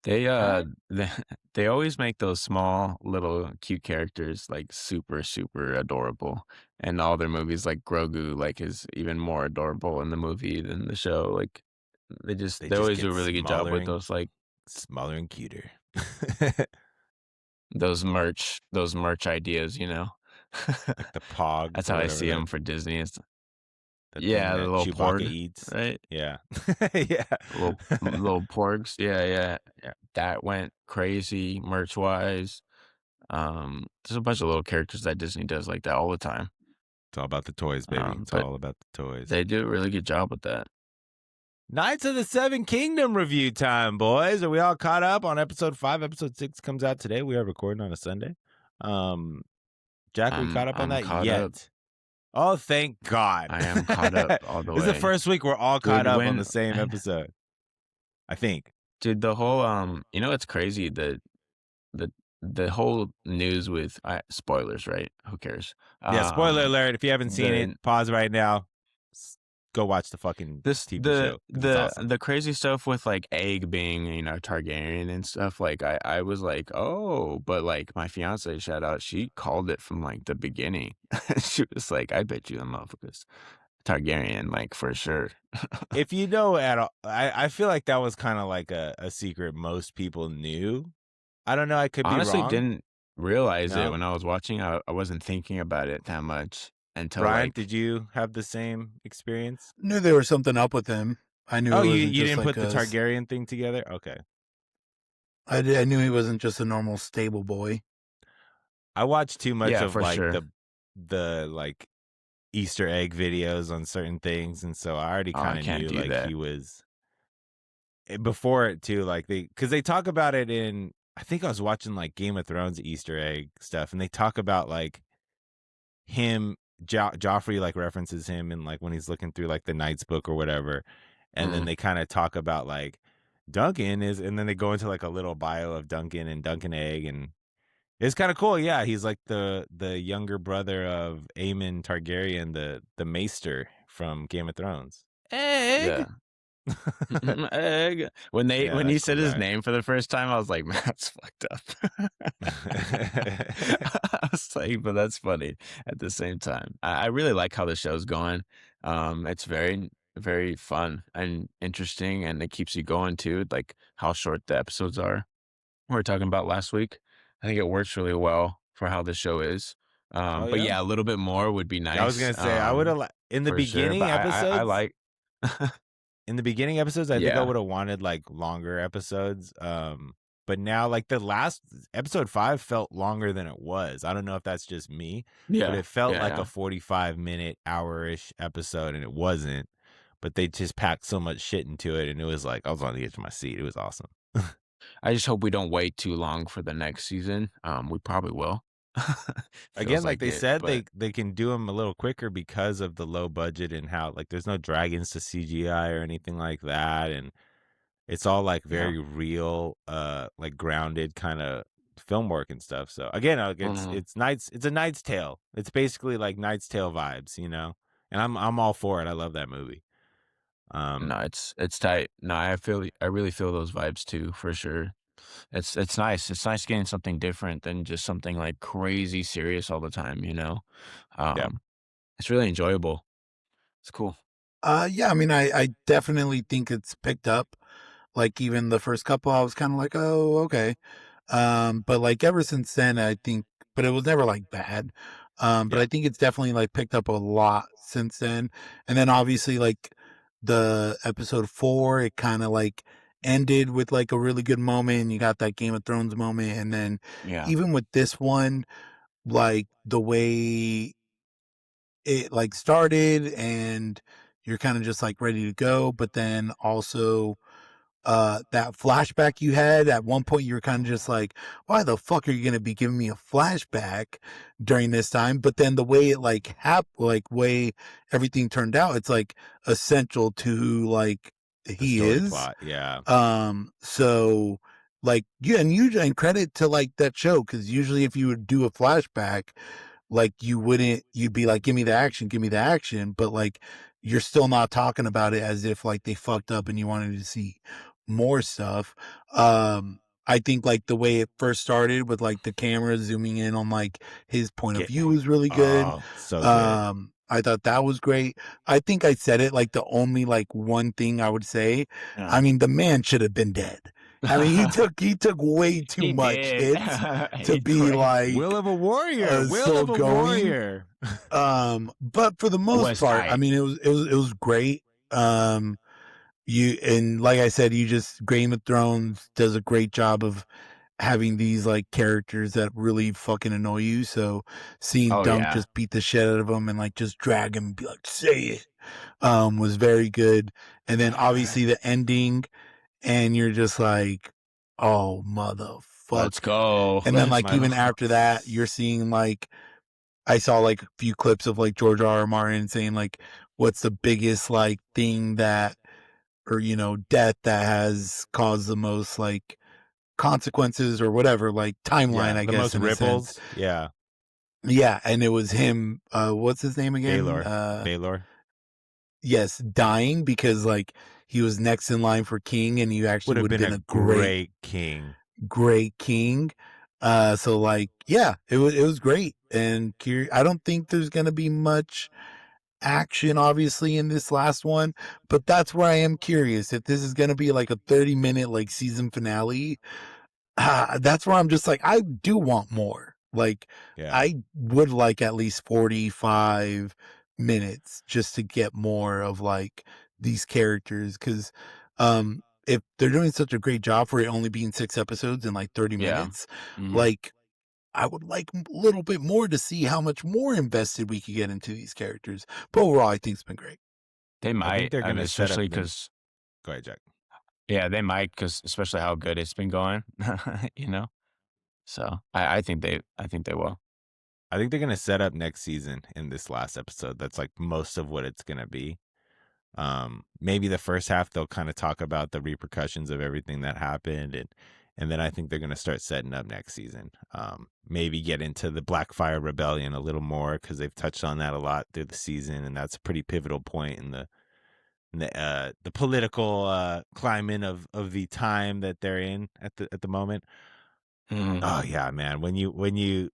They all right. they, they always make those small little cute characters like super super adorable, and all their movies like Grogu like is even more adorable in the movie than the show. Like They they just always do get a really good job with smaller and cuter. those merch ideas. Like the pogs That's or how I whatever see them for Disney. the thing Yeah, the that little Chewbacca porg, eats. right? Yeah, yeah. Little porgs. Yeah, yeah, yeah. That went crazy merch wise. There's a bunch of little characters that Disney does like that all the time. It's all about the toys, baby. It's But all about the toys. they do a really good job with that. Knights of the Seven Kingdom review time, boys. Are we all caught up on episode 5? Episode 6 comes out today. We are recording on a Sunday. Jack, we caught up on I'm that caught up. yet? Oh, thank God. I am caught up all the This is the way. first week we're all caught Dude, up on the when same episode. I think. dude, the whole it's crazy the the whole news with spoilers, right? Who cares? Yeah, spoiler alert. If you haven't seen it, The pause right now. Go watch the fucking This TV show because it's awesome. the crazy stuff with like egg being Targaryen and stuff, like I was like, oh, but like my fiance, shout out, she called it from like the beginning. She was like, I bet you the motherfuckers Targaryen, like for sure. If you know at all, I feel like that was kind of like a secret most people knew. I don't know. I could be Honestly, wrong. didn't realize it No? when I was watching. I wasn't thinking about it that much until Brian, like did you have the same experience? Knew there was something up with him. I knew Oh, it you wasn't you just didn't like put the Targaryen thing together? Okay. I knew he wasn't just a normal stable boy. I watched too much yeah, of for like sure. the like Easter egg videos on certain things, and so I already Oh, I kind of can't knew do like that. he was before it too. Like because they talk about it in. I think I was watching like Game of Thrones Easter egg stuff, and they talk about like him. Joffrey like references him and like when he's looking through like the Knight's book or whatever, and then Mm, they kind of talk about like Duncan is, and then they go into like a little bio of Duncan and Duncan Egg, and it's kind of cool. Yeah, he's like the younger brother of Aemon Targaryen, the Maester from Game of Thrones. yeah. Egg. Egg. When Yeah, he that cool said his guy. name for the first time, I was like, man, that's fucked up. I was like, but that's funny at the same time. I really like how the show's going. It's very, very fun and interesting, and it keeps you going too, like how short the episodes are. We were talking about last week. I think it works really well for how the show is. Oh But yeah. yeah, a little bit more would be Yeah, I was nice, gonna say I would have in the for sure, but beginning I episodes. like In the beginning episodes, I think I Yeah, would have wanted like longer episodes. But now like the last episode 5 felt longer than it was. I don't know if that's just me, but yeah, it felt yeah, like a yeah. 45-minute, hour-ish episode, and it wasn't. But they just packed so much shit into it, and it was like I was on the edge of my seat. It was awesome. I just hope we don't wait too long for the next season, we probably will. Again, Feels like like they it, said, but they can do them a little quicker because of the low budget and how like there's no dragons to CGI or anything like that, and it's all like yeah. very real, like grounded kind of film work and stuff. So again, Mhm. it's a Knight's Tale. It's basically like Knight's Tale vibes, and I'm all for it. I love that movie. Um, No, it's tight. No, I really feel those vibes too, for sure. It's nice. It's nice getting something different than just something, like, crazy serious all the time, you know? yeah, It's really enjoyable. It's cool. Yeah, I mean, I definitely think it's picked up. Like even the first couple, I was kind of like, oh, okay. But like ever since then, I think, but it was never like bad. But yeah, I think it's definitely like picked up a lot since then. And then obviously like the episode 4, it kind of like ended with like a really good moment. And you got that Game of Thrones moment. And then Yeah. even with this one, like the way it like started and you're kind of just like ready to go, but then also that flashback you had at one point, you were kind of just like, why the fuck are you going to be giving me a flashback during this time? But then the way it like like way everything turned out, it's like essential to who like the he story is. plot, yeah, So like, yeah, and credit to like that show. Cause usually if you would do a flashback, like you'd be like, give me the action. But like, you're still not talking about it as if like they fucked up and you wanted to see more stuff. I think like the way it first started with like the camera zooming in on like his point of get view was really good. oh so good, I thought that was great. I think I said it like the only like one thing I would say. Yeah. I mean, the man should have been dead. I mean, he took way too He much did. hits to He be will like of a warrior, will still of a going. warrior. But for the most Was part, I tight. mean, it was great. Um, and like I said, you just Game of Thrones does a great job of having these like characters that really fucking annoy you. So seeing Oh, Dunk yeah. just beat the shit out of him and like just drag him and be like, say it, was very good. And then obviously the ending, and you're just like, oh motherfucker. Let's go. And then That's like my even after that, you're seeing like I saw like a few clips of like George R. R. Martin saying like, what's the biggest like thing that, or death that has caused the most like consequences or whatever, like timeline, yeah, I the guess, most in a sense. ripples, yeah, Yeah, and it was him. What's his name again? Baylor Yes, dying because like he was next in line for king, and he would actually have would have been been a a great, great king. great king. So like, yeah, it was great, and I don't think there's gonna be much action obviously in this last one, but that's where I am curious if this is going to be like a 30-minute like season finale. That's where I'm just like, I do want more. Like, Yeah, I would like at least 45 minutes just to get more of like these characters. Cause, if they're doing such a great job for it only being 6 episodes in like 30 Yeah. minutes, Mhm. like, I would like a little bit more to see how much more invested we could get into these characters. But overall, I think it's been great. They I think might, they're gonna set up especially the. because Go ahead, Jack. yeah, they might because especially how good it's been going, you know? So, I think they will. I think they're gonna set up next season in this last episode. That's like most of what it's gonna be. Maybe the first half they'll kind of talk about the repercussions of everything that happened, and then I think they're gonna start setting up next season. Maybe get into the Blackfire Rebellion a little more because they've touched on that a lot through the season, and that's a pretty pivotal point in the political climate of the time that they're in at the moment. Mhm. Oh yeah, man. When you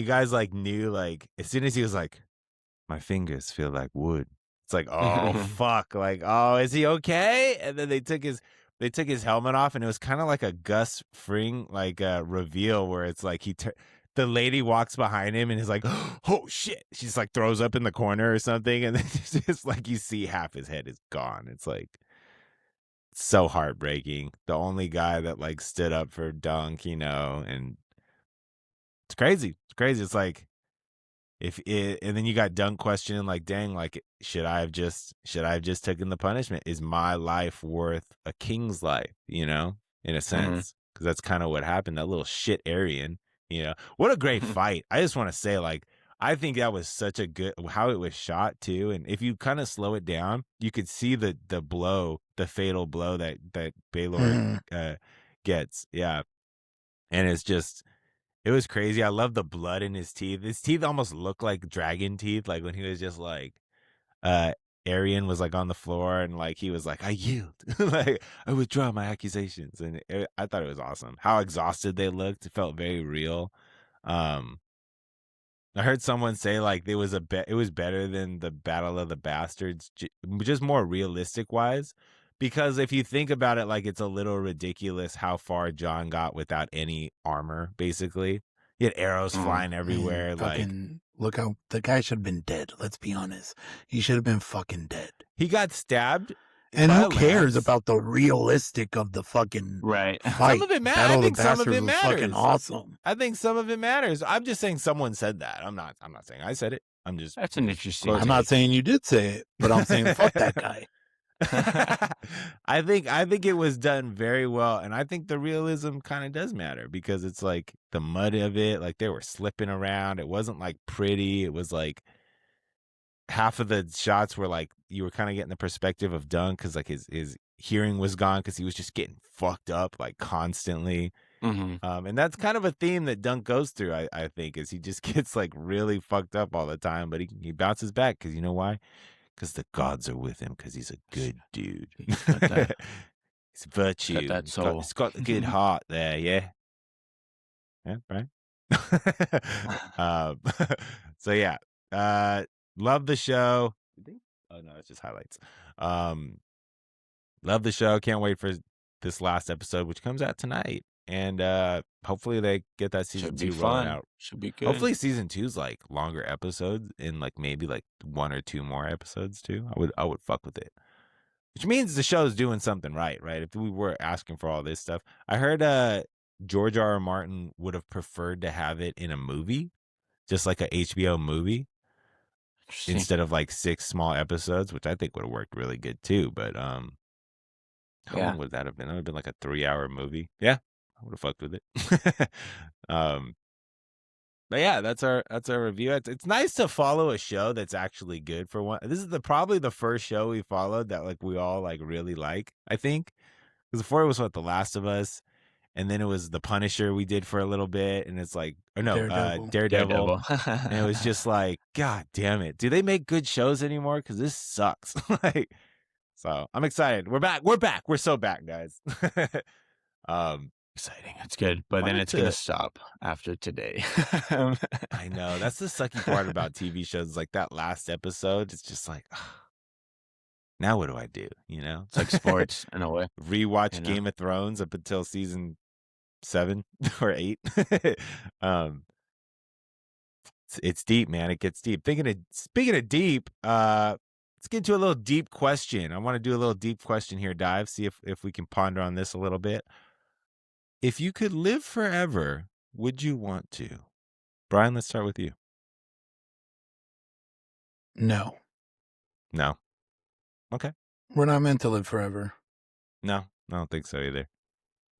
guys like knew like as soon as he was like, my fingers feel like wood. It's like, oh fuck, like, oh, is he okay? And then they took his helmet off, and it was kind of like a Gus Fring like reveal where it's like the lady walks behind him and is like, "Oh shit!" She's like throws up in the corner or something, and then it's just like you see half his head is gone. It's like so heartbreaking. The only guy that like stood up for Dunk, and it's crazy. It's crazy. It's like if it, and then you got Dunk questioning like, "Dang, like should I have just taken the punishment? Is my life worth a king's life?" In a Mhm. sense, because that's kind of what happened. That little shit Aryan, what a great fight. I just want to say, like, I think that was such a good how it was shot too. And if you kind of slow it down, you could see the blow, the fatal blow that Baylor Mhm. gets. Yeah, and it was crazy. I love the blood in his teeth. His teeth almost look like dragon teeth, like when he was just like uh Arian was like on the floor and like he was like, "I yield." Like, "I withdraw my accusations." And I thought it was awesome. How exhausted they looked. It felt very real. Um I heard someone say like it was better than the Battle of the Bastards, just more realistic wise. Because if you think about it, like it's a little ridiculous how far John got without any armor, basically. He had arrows Mhm. flying Man, everywhere. Like fucking look how the guy should have been dead. Let's be honest. He should have been fucking dead. he got stabbed And by who a cares lance. about the realistic of the fucking Right. Some fight? of it I Battle of the think some of Bastards it was fucking matters. awesome. I think some of it matters. I'm just saying someone said that. I'm not saying I said it. I'm just That's I'm an just interesting I'm quoting not take. saying you did say it, but I'm saying fuck that it. guy. I think it was done very well, and I think the realism kind of does matter because it's like the mud of it, like they were slipping around. It wasn't like pretty. It was like half of the shots were like you were kind of getting the perspective of Dunk because like his hearing was gone because he was just getting fucked up like constantly. Mhm. And that's kind of a theme that Dunk goes through. I think is he just gets like really fucked up all the time, but he bounces back because you know why? Because the gods are with him because he's a S good dude. He's got that It's he's got virtue. that He's got soul. he's got the good heart there, yeah. Yeah, right. um, so yeah, uh, love the show. Oh no, it's just highlights. Um, love the show. Can't wait for this last episode, which comes out tonight. And hopefully they get that season Should be 2 rolling fun. out. Should be good. Hopefully season 2 is like longer episodes and like maybe like one or two more episodes too. I would fuck with it. Which means the show's doing something right? If we were asking for all this stuff. I heard George R. R. Martin would have preferred to have it in a movie, just like a HBO movie, Interesting. instead of like 6 small episodes, which I think would have worked really good too. But how long Yeah. would that have been? That would have been like a 3-hour movie. Yeah, I would have fucked with it. um, but yeah, that's our review. It's nice to follow a show that's actually good for one. This is probably the first show we followed that like we all like really like. I think because before it was what The Last of Us, and then it was The Punisher we did for a little bit, and it's like or no, Daredevil. Daredevil, Daredevil. and it was just like, God damn it, do they make good shows anymore? Because this sucks. Like, so I'm excited. We're back. We're back. We're so back, guys. um, Exciting. It's good, but then wanted it's gonna to stop after today. I know. That's the sucky part about TV shows. Like that last episode, it's just like, now what do I do? It's like sports in a way, you Rewatch know? Game of Thrones up until season 7 or 8. um, it's deep, man. It gets deep. Speaking of deep, let's get into a little deep question. I want to do a little deep question here, Dive. See if we can ponder on this a little bit. If you could live forever, would you want to? Brian, let's start with you. No. No. Okay. We're not meant to live forever. No, I don't think so either.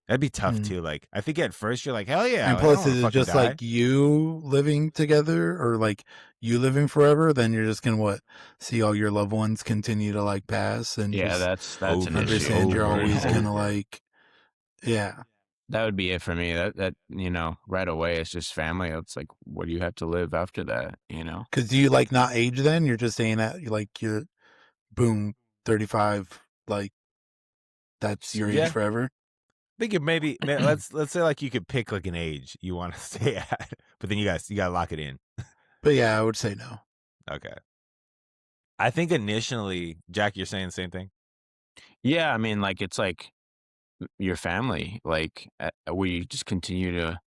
That'd be tough Mm. too. Like, I think at first you're like, hell yeah, And like, I don't plus, want is to it fucking just die. like you living together or like you living forever? Then you're just gonna see all your loved ones continue to like pass and Yeah, just that's an Over and issue. understand you're over and always Yeah. gonna over. like, yeah. That would be it for me. That right away, it's just family. It's like, what do you have to live after that, you know? Because do you like not age then? You're just saying that you're boom, 35, like that's your age Yeah. forever. I think it let's say like you could pick like an age you want to stay at, but then you gotta lock it in. But yeah, I would say no. Okay. I think initially, Jack, you're saying the same thing? Yeah, I mean, like, it's like your family. Like, we just continue to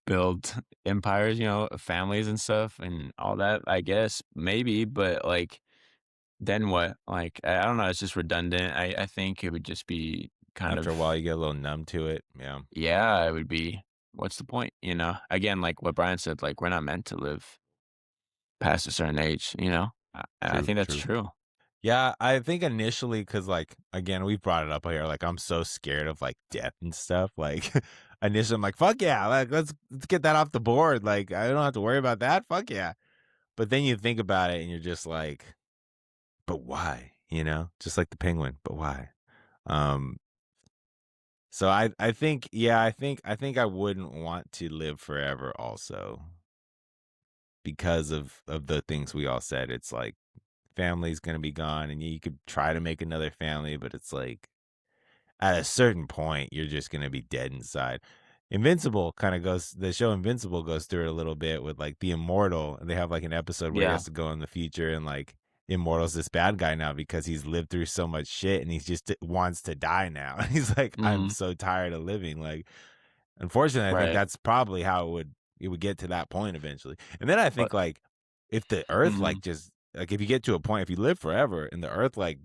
build empires, families and stuff and all that, I guess, maybe, but, like, then what? Like, I don't know, it's just redundant. I think it would just be kind After a of while, you get a little numb to it. Yeah, yeah, it would be what's the point, you know? Again, like what Brian said, like, we're not meant to live past a certain age, you know? I true, think that's true. true. Yeah, I think initially, because like again, we brought it up here. Like, I'm so scared of like death and stuff. Like, initially, I'm like, fuck yeah, like let's get that off the board. Like, I don't have to worry about that. Fuck yeah. But then you think about it, and you're just like, but why? You know, just like the penguin, but why? Um, so I think yeah, I think I wouldn't want to live forever also because of the things we all said. It's like family's gonna be gone, and you could try to make another family, but it's like at a certain point, you're just gonna be dead inside. Invincible kind of goes the show Invincible goes through it a little bit with like the immortal, and they have like an episode where he Yeah. has to go in the future and like Immortal's this bad guy now because he's lived through so much shit and he's just wants to die now. He's like, I'm Mhm. so tired of living. Like, unfortunately, I think Right. that's probably how it would get to that point eventually. And then I But think like if the earth like mhm. just like if you get to a point, if you live forever and the earth like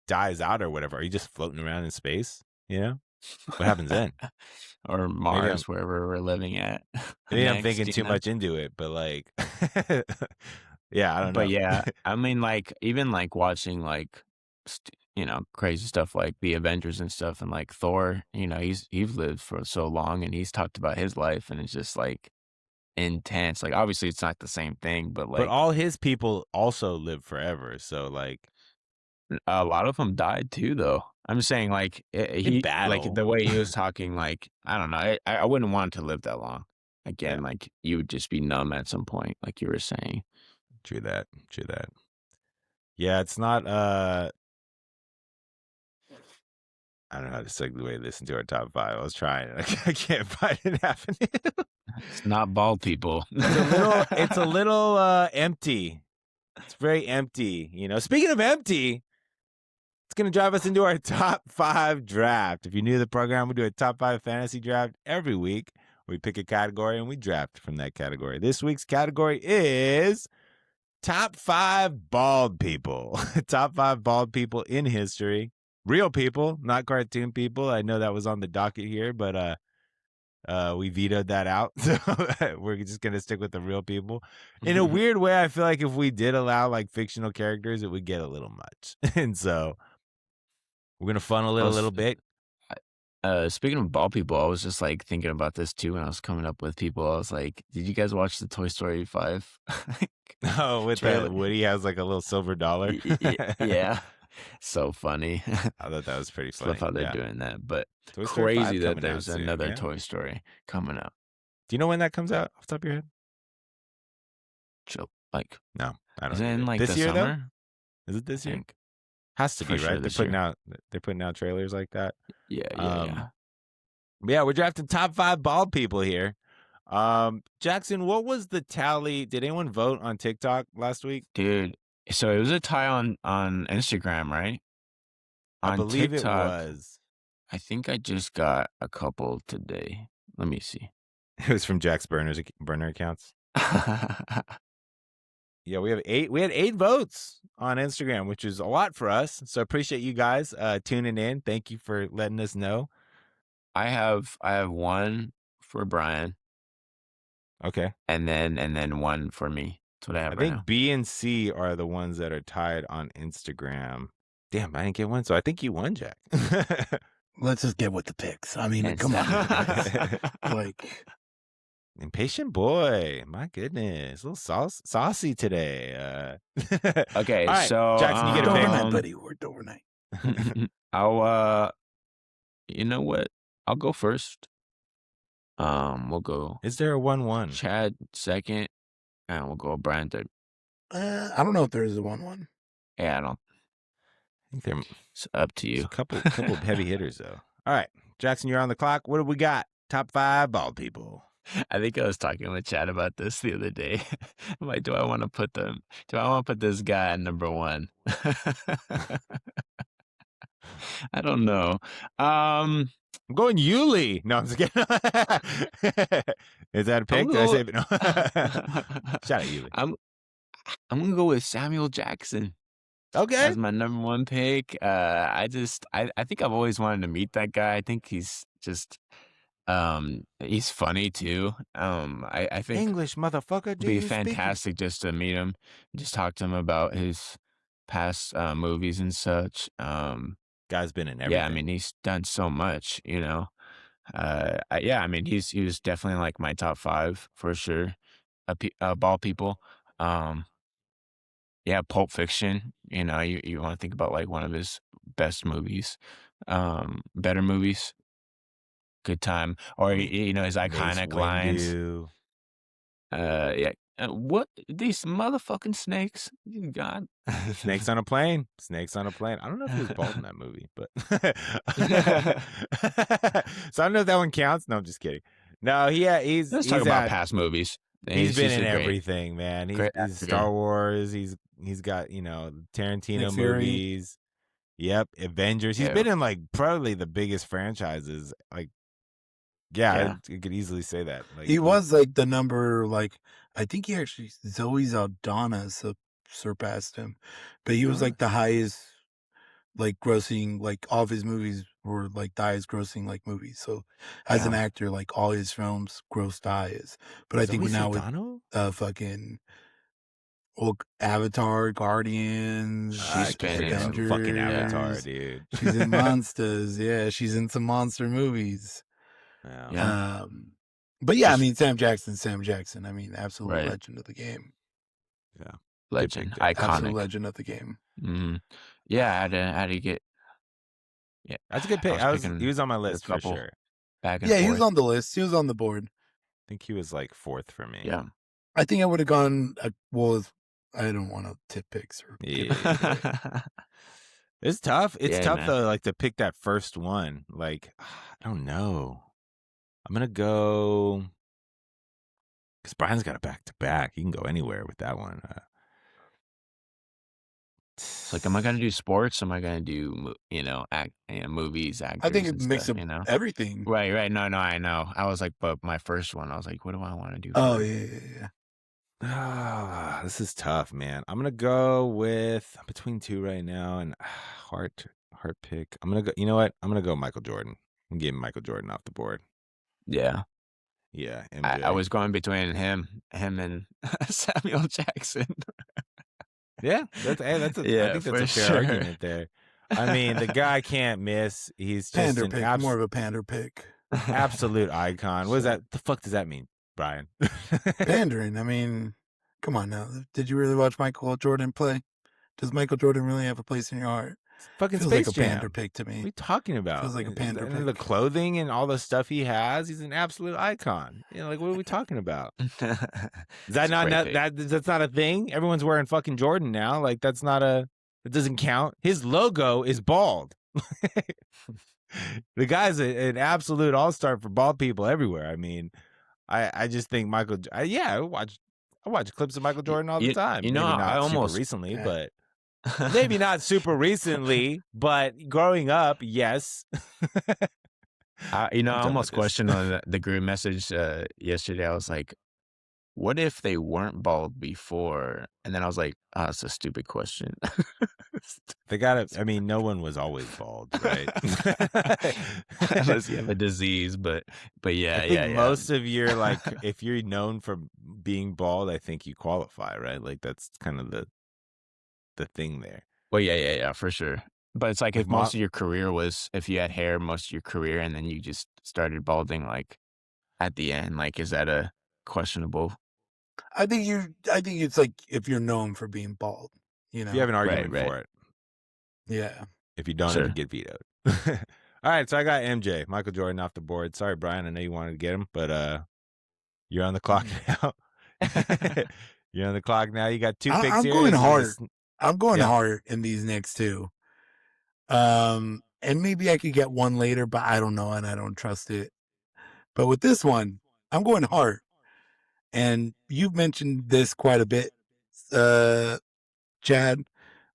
dies out or whatever, are you just floating around in space? You know? What happens then? Or Maybe I'm Mars, wherever we're living at maybe I'm next, thinking you too know? much into it, but like yeah, I don't But know. yeah, I mean, like, even, like, watching, like, crazy stuff like the Avengers and stuff and, like, Thor, he's lived for so long and he's talked about his life and it's just, like, intense. Like, obviously, it's not the same thing, but, But like, all his people also live forever, so like a lot of them died too, though. I'm just saying, like, in he like, battle. the way he was talking, like, I don't know, I wouldn't want to live that long. Yeah, Again, like, you would just be numb at some point, like you were saying. true that. True that. Yeah, it's not I don't know how to segue this into our top 5. I was trying. I can't find it happening. It's not bald people. It's a little empty. It's very empty, you know. Speaking of empty, it's going to drive us into our top 5 draft. If you're new to the program, we do a top 5 fantasy draft every week. We pick a category and we draft from that category. This week's category is top 5 bald people. Top 5 bald people in history. Real people, not cartoon people. I know that was on the docket here, but we vetoed that out. So we're just gonna stick with the real people. In a weird way, I feel like if we did allow like fictional characters, it would get a little much. And so we're gonna funnel it I a was little bit. speaking of bald people, I was just, like, thinking about this too when I was coming up with people. I was like, "Did you guys watch the Toy Story 5 Oh, with the trailer?" Woody has like a little silver dollar. Yeah. So funny. I thought that was pretty Just love funny. how they're Yeah. doing that, but Toy Story crazy 5 that coming out there's soon. another Yeah. Toy Story coming out. Do you know when that comes out off the top of your head? Chill, like, No, I is don't it in, either. like, This the year though? summer? Is it this I year? think Has to for be, sure right? this year. They're putting out trailers like that. Yeah, yeah, Um yeah. but yeah, we're drafting top 5 bald people here. Jackson, what was the tally? Did anyone vote on TikTok last week? Dude, so it was a tie on Instagram, right? I On believe it TikTok, was. I think I just got a couple today. Let me see. It was from Jack's burner accounts. Yeah, we had 8 votes on Instagram, which is a lot for us. So appreciate you guys tuning in. Thank you for letting us know. I have one for Brian Okay. and then one for me. That's what I I have right think now. B and C are the ones that are tied on Instagram. Damn, I didn't get one, so I think you won, Jack. Let's just get with the picks. I mean, And come on, you guys. so Like, Impatient boy, my goodness, a little saucy today. Okay, All right, so, Jackson, you get worked a pick. overnight, buddy. Worked overnight. I'll, you know what? I'll go first. We'll go Is there a 1-1? Chad second, and we'll go Brian third. I don't know if there's a 1-1. Yeah, I don't. I think there's It's up to a you. couple of heavy hitters though. All right, Jackson, you're on the clock. What do we got? Top 5 bald people. I think I was talking with Chad about this the other day. I'm like, do I want to put this guy at number one? I don't know. I'm going Yuli. No, I'm just kidding. Is that a I'm pick? Did I gonna say it? No. Shout out Yuli. I'm I'm gonna go with Samuel Jackson Okay. as my number one pick. I think I've always wanted to meet that guy. I think he's funny too. I think English, motherfucker. it'd Do be you speak it? fantastic just to meet him, just talk to him about his past movies and such. Guy's been in Yeah, I everything. mean he's done so much, you know. Yeah, I mean he was definitely like my top five for sure. Ball people. Um, yeah, Pulp Fiction. You know, you want to think about like one of his best movies, better movies. Good time, or you know his Mace iconic lines. Windu. Yeah. What these motherfucking snakes? You God. Snakes on a plane. Snakes on a plane. I don't know if he was bald in that movie, but so I don't know if that one counts. No, I'm just kidding. No, Let's talk he's about at past movies. he's been He's in a everything, man. great He's Star actor. Wars. He's got Nick Tarantino Fury. movies. Yep, Avengers. He's Yeah, been in like probably the biggest franchises. Like, yeah, yeah. you could easily say that. Like He he, was like the number, like, I think he actually, Zoe Saldana surpassed him, but he was oh, like the highest, like, grossing, like, all of his movies were like the highest grossing, like, movies. So as an Yeah. actor, like, all his films grossed the highest. But I think Zoe now with Saldana. fucking, well, Avatar, I She's Guardians, been can't in even some fucking yeah, Avatar, Avengers, dude. she's in Monsters. Yeah, she's in some monster movies. Yeah, yeah. Um, but yeah, I Just mean, Sam Jackson. I mean, absolute right. legend of the game. yeah. Good pick, Legend, Jackson. Absolute iconic. legend of the game. Yeah, I had to get yeah, That's a good I pick. was He picking was on my a list for couple sure. back and Yeah, he was forth. on the list. He was on the board. I think he was like fourth for me. Yeah. I think I would have gone. I don't want to tip picks or give it Yeah. away. It's tough. It's Yeah, tough man. though, like to pick that first one. Like, I don't know. I'm gonna go because Brian's got a back to back. He can go anywhere with that one. It's like, am I gonna do sports? Am I gonna do, movies, I think actors, it and makes stuff? up everything. Right, right. No, no, I know. I was like, but my first one, I was like, what do I want to do Oh for? yeah. This is tough, man. I'm gonna go with I'm between two right now, and heart pick. I'm gonna go. You know what? I'm gonna go Michael Jordan. I'm getting Michael Jordan off the board. Yeah, Yeah, I MJ. was going between him, and Samuel Jackson. Yeah, I Yeah, think that's for a fair sure. argument there. I mean, the guy can't miss. He's just Pander an pick. More of a pander pick. absolute icon. What is Sure. that? The fuck does that mean, Brian? Pandering. I mean, come on now. Did you really watch Michael Jordan play? Does Michael Jordan really have a place in your heart? Fucking Feels like Space a pander Jam. pick to What are me. you talking about? Feels like a pander And the pick. clothing and all the stuff he has, he's an absolute icon. Like what are we talking about? Is that It's a not great pick. that's not a thing? Everyone's wearing fucking Jordan now. Like that's not a that doesn't count. His logo is bald. The guy's an absolute all-star for bald people everywhere. I mean, I just think yeah, I watch clips of Michael You, Jordan all the you, time. you know, Maybe I not super almost, recently, Yeah. but maybe not super recently, but growing up, yes. I I'm done with almost this. questioned on the group message yesterday. I was like, what if they weren't bald before? And then I was like, oh, it's a stupid question. They gotta. I mean, no one was always bald, right? Unless you have a disease, but I yeah, think yeah, yeah. most of your like, if you're known for being bald, I think you qualify, right? Like that's kind of the thing there. Well, yeah, yeah, yeah, for sure. But it's like Like if most of your career was if you had hair most of your career and then you just started balding like at the end, like is that a questionable? I think it's like if you're known for being bald, you if you have know. an Right, argument right. for it, Yeah. if you don't, it'll Sure. get vetoed. All right, so I got MJ, Michael Jordan off the board. Sorry, Brian, I know you wanted to get him, but you're on the clock now. You're on the clock now. You got two picks I'm here. going This is hard. I'm going yeah. hard in these next two. And maybe I could get one later, but I don't know, and I don't trust it. But with this one, I'm going hard. And you've mentioned this quite a bit, uh, Chad,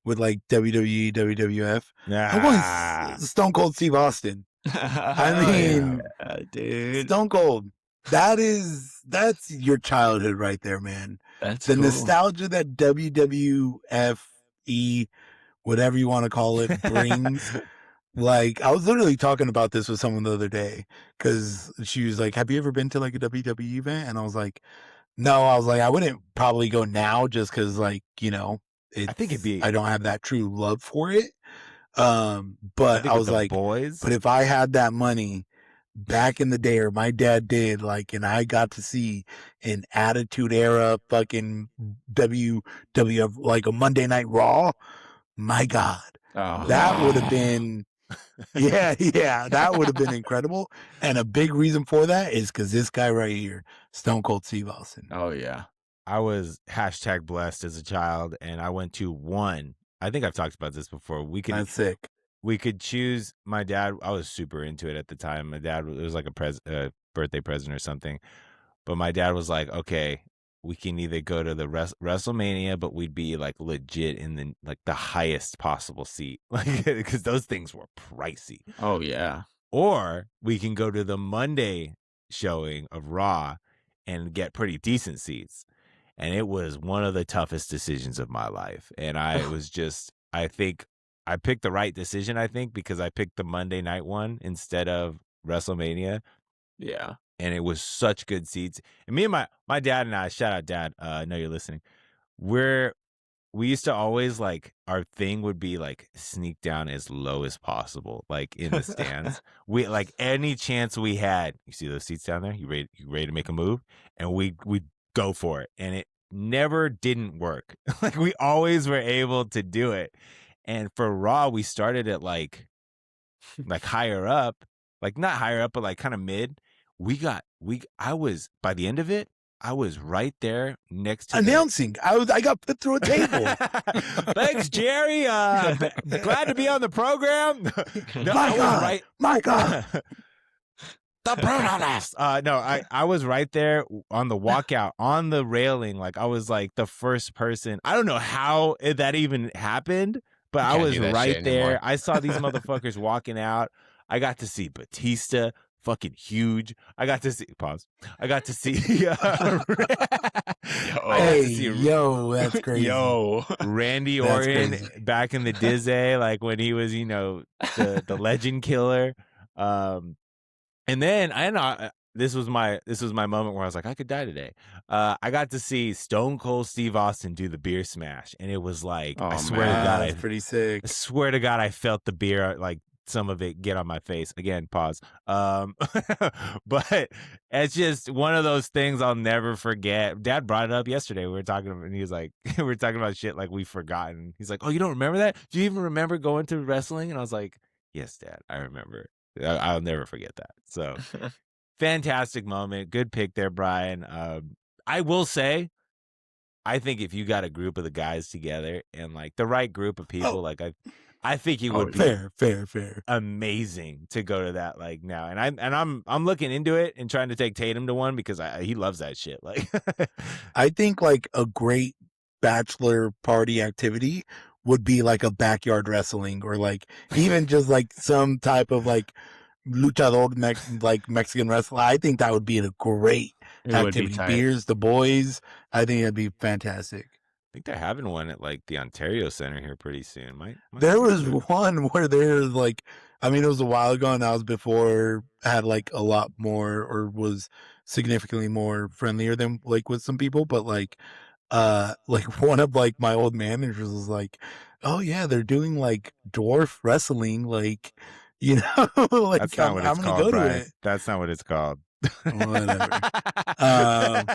with like WWE, WWF. I'm going Ah, Stone Cold Steve Austin. I Hell mean, yeah, dude. Stone Cold. That's your childhood right there, man. That's The cool. nostalgia that WWFE, whatever you want to call it, brings. Like, I was literally talking about this with someone the other day because she was like, "Have you ever been to like a WWE event?" And I was like, "No." I was like, "I wouldn't probably go now just because, like, I think it'd I be. don't have that true love for it." I But think I with was the like, boys. "But if I had that money back in the day, or my dad did, like, and I got to see an Attitude Era fucking WWF, like a Monday Night Raw, my God, that would have Oh, been." Yeah, yeah, that would have been incredible. And a big reason for that is because this guy right here, Stone Cold Steve Austin. oh yeah. I was hashtag blessed as a child, and I went to one. I think I've talked about this before. That's sick. We could choose. My dad. I was super into it at the time. My dad. It was like a birthday present or something. But my dad was like, okay, we can either go to the WrestleMania, but we'd be like legit in the highest possible seat, like because those things were pricey. Oh yeah. Or we can go to the Monday showing of Raw and get pretty decent seats. And it was one of the toughest decisions of my life. And I think I picked the right decision, I think, because I picked the Monday night one instead of WrestleMania. Yeah. And it was such good seats. And me and my dad and I, shout out dad, I know you're listening. We're we used to always like our thing would be like sneak down as low as possible, like in the stands. We like any chance we had. You see those seats down there? You ready to make a move? And we go for it. And it never didn't work. Like we always were able to do it. And for Raw, we started at like higher up, like not higher up, but like kind of mid. I was by the end of it, I was right there next to the Announcing, I got put through a table. Thanks, Jerry. Glad to be on the program. No, My I was God, right. my God. The brutalist. No, I was right there on the walkout, on the railing. Like I was like the first person. I don't know how that even happened, but You I can't was do that shit right anymore. there. I saw these motherfuckers walking out. I got to see Batista, fucking huge. I got to see pause. I got to see. I got Yo. Hey, to see. yo, that's crazy. Yo. Randy That's Orton crazy. back in the Dizzy, like when he was, the legend killer. And then I know this was my moment where I was like, I could die today. I got to see Stone Cold Steve Austin do the beer smash, and it was like I Oh swear to God, man. That's pretty sick. I swear to God, I felt the beer, like some of it get on my face. Again, pause. But it's just one of those things I'll never forget. Dad brought it up yesterday. We were talking, and he was like, we were talking about shit like we've forgotten. He's like, oh, you don't remember that? Do you even remember going to wrestling? And I was like, yes, Dad, I remember. I'll never forget that. So fantastic moment. Good pick there, Brian. I will say, I think if you got a group of the guys together and like the right group of Oh, people, like I think it Oh would be fair. amazing to go to that like now. And I'm looking into it and trying to take Tatum to one because he loves that shit. Like I think like a great bachelor party activity would be like a backyard wrestling, or like even just like some type of like luchador like Mexican wrestling. I think that would be a great it would be activity. tight. Beers, the boys. I think it'd be fantastic. I think they're having one at like the Ontario Center here pretty soon. Might There look was into it. one where there's like, I mean, it was a while ago, and that was before I had like a lot more, or was significantly more friendlier than like with some people, but like one of like my old managers was like, oh yeah, they're doing like dwarf wrestling, like, That's like not I'm what I'm it's gonna called, go to Brian. it. That's not what it's called. Whatever. um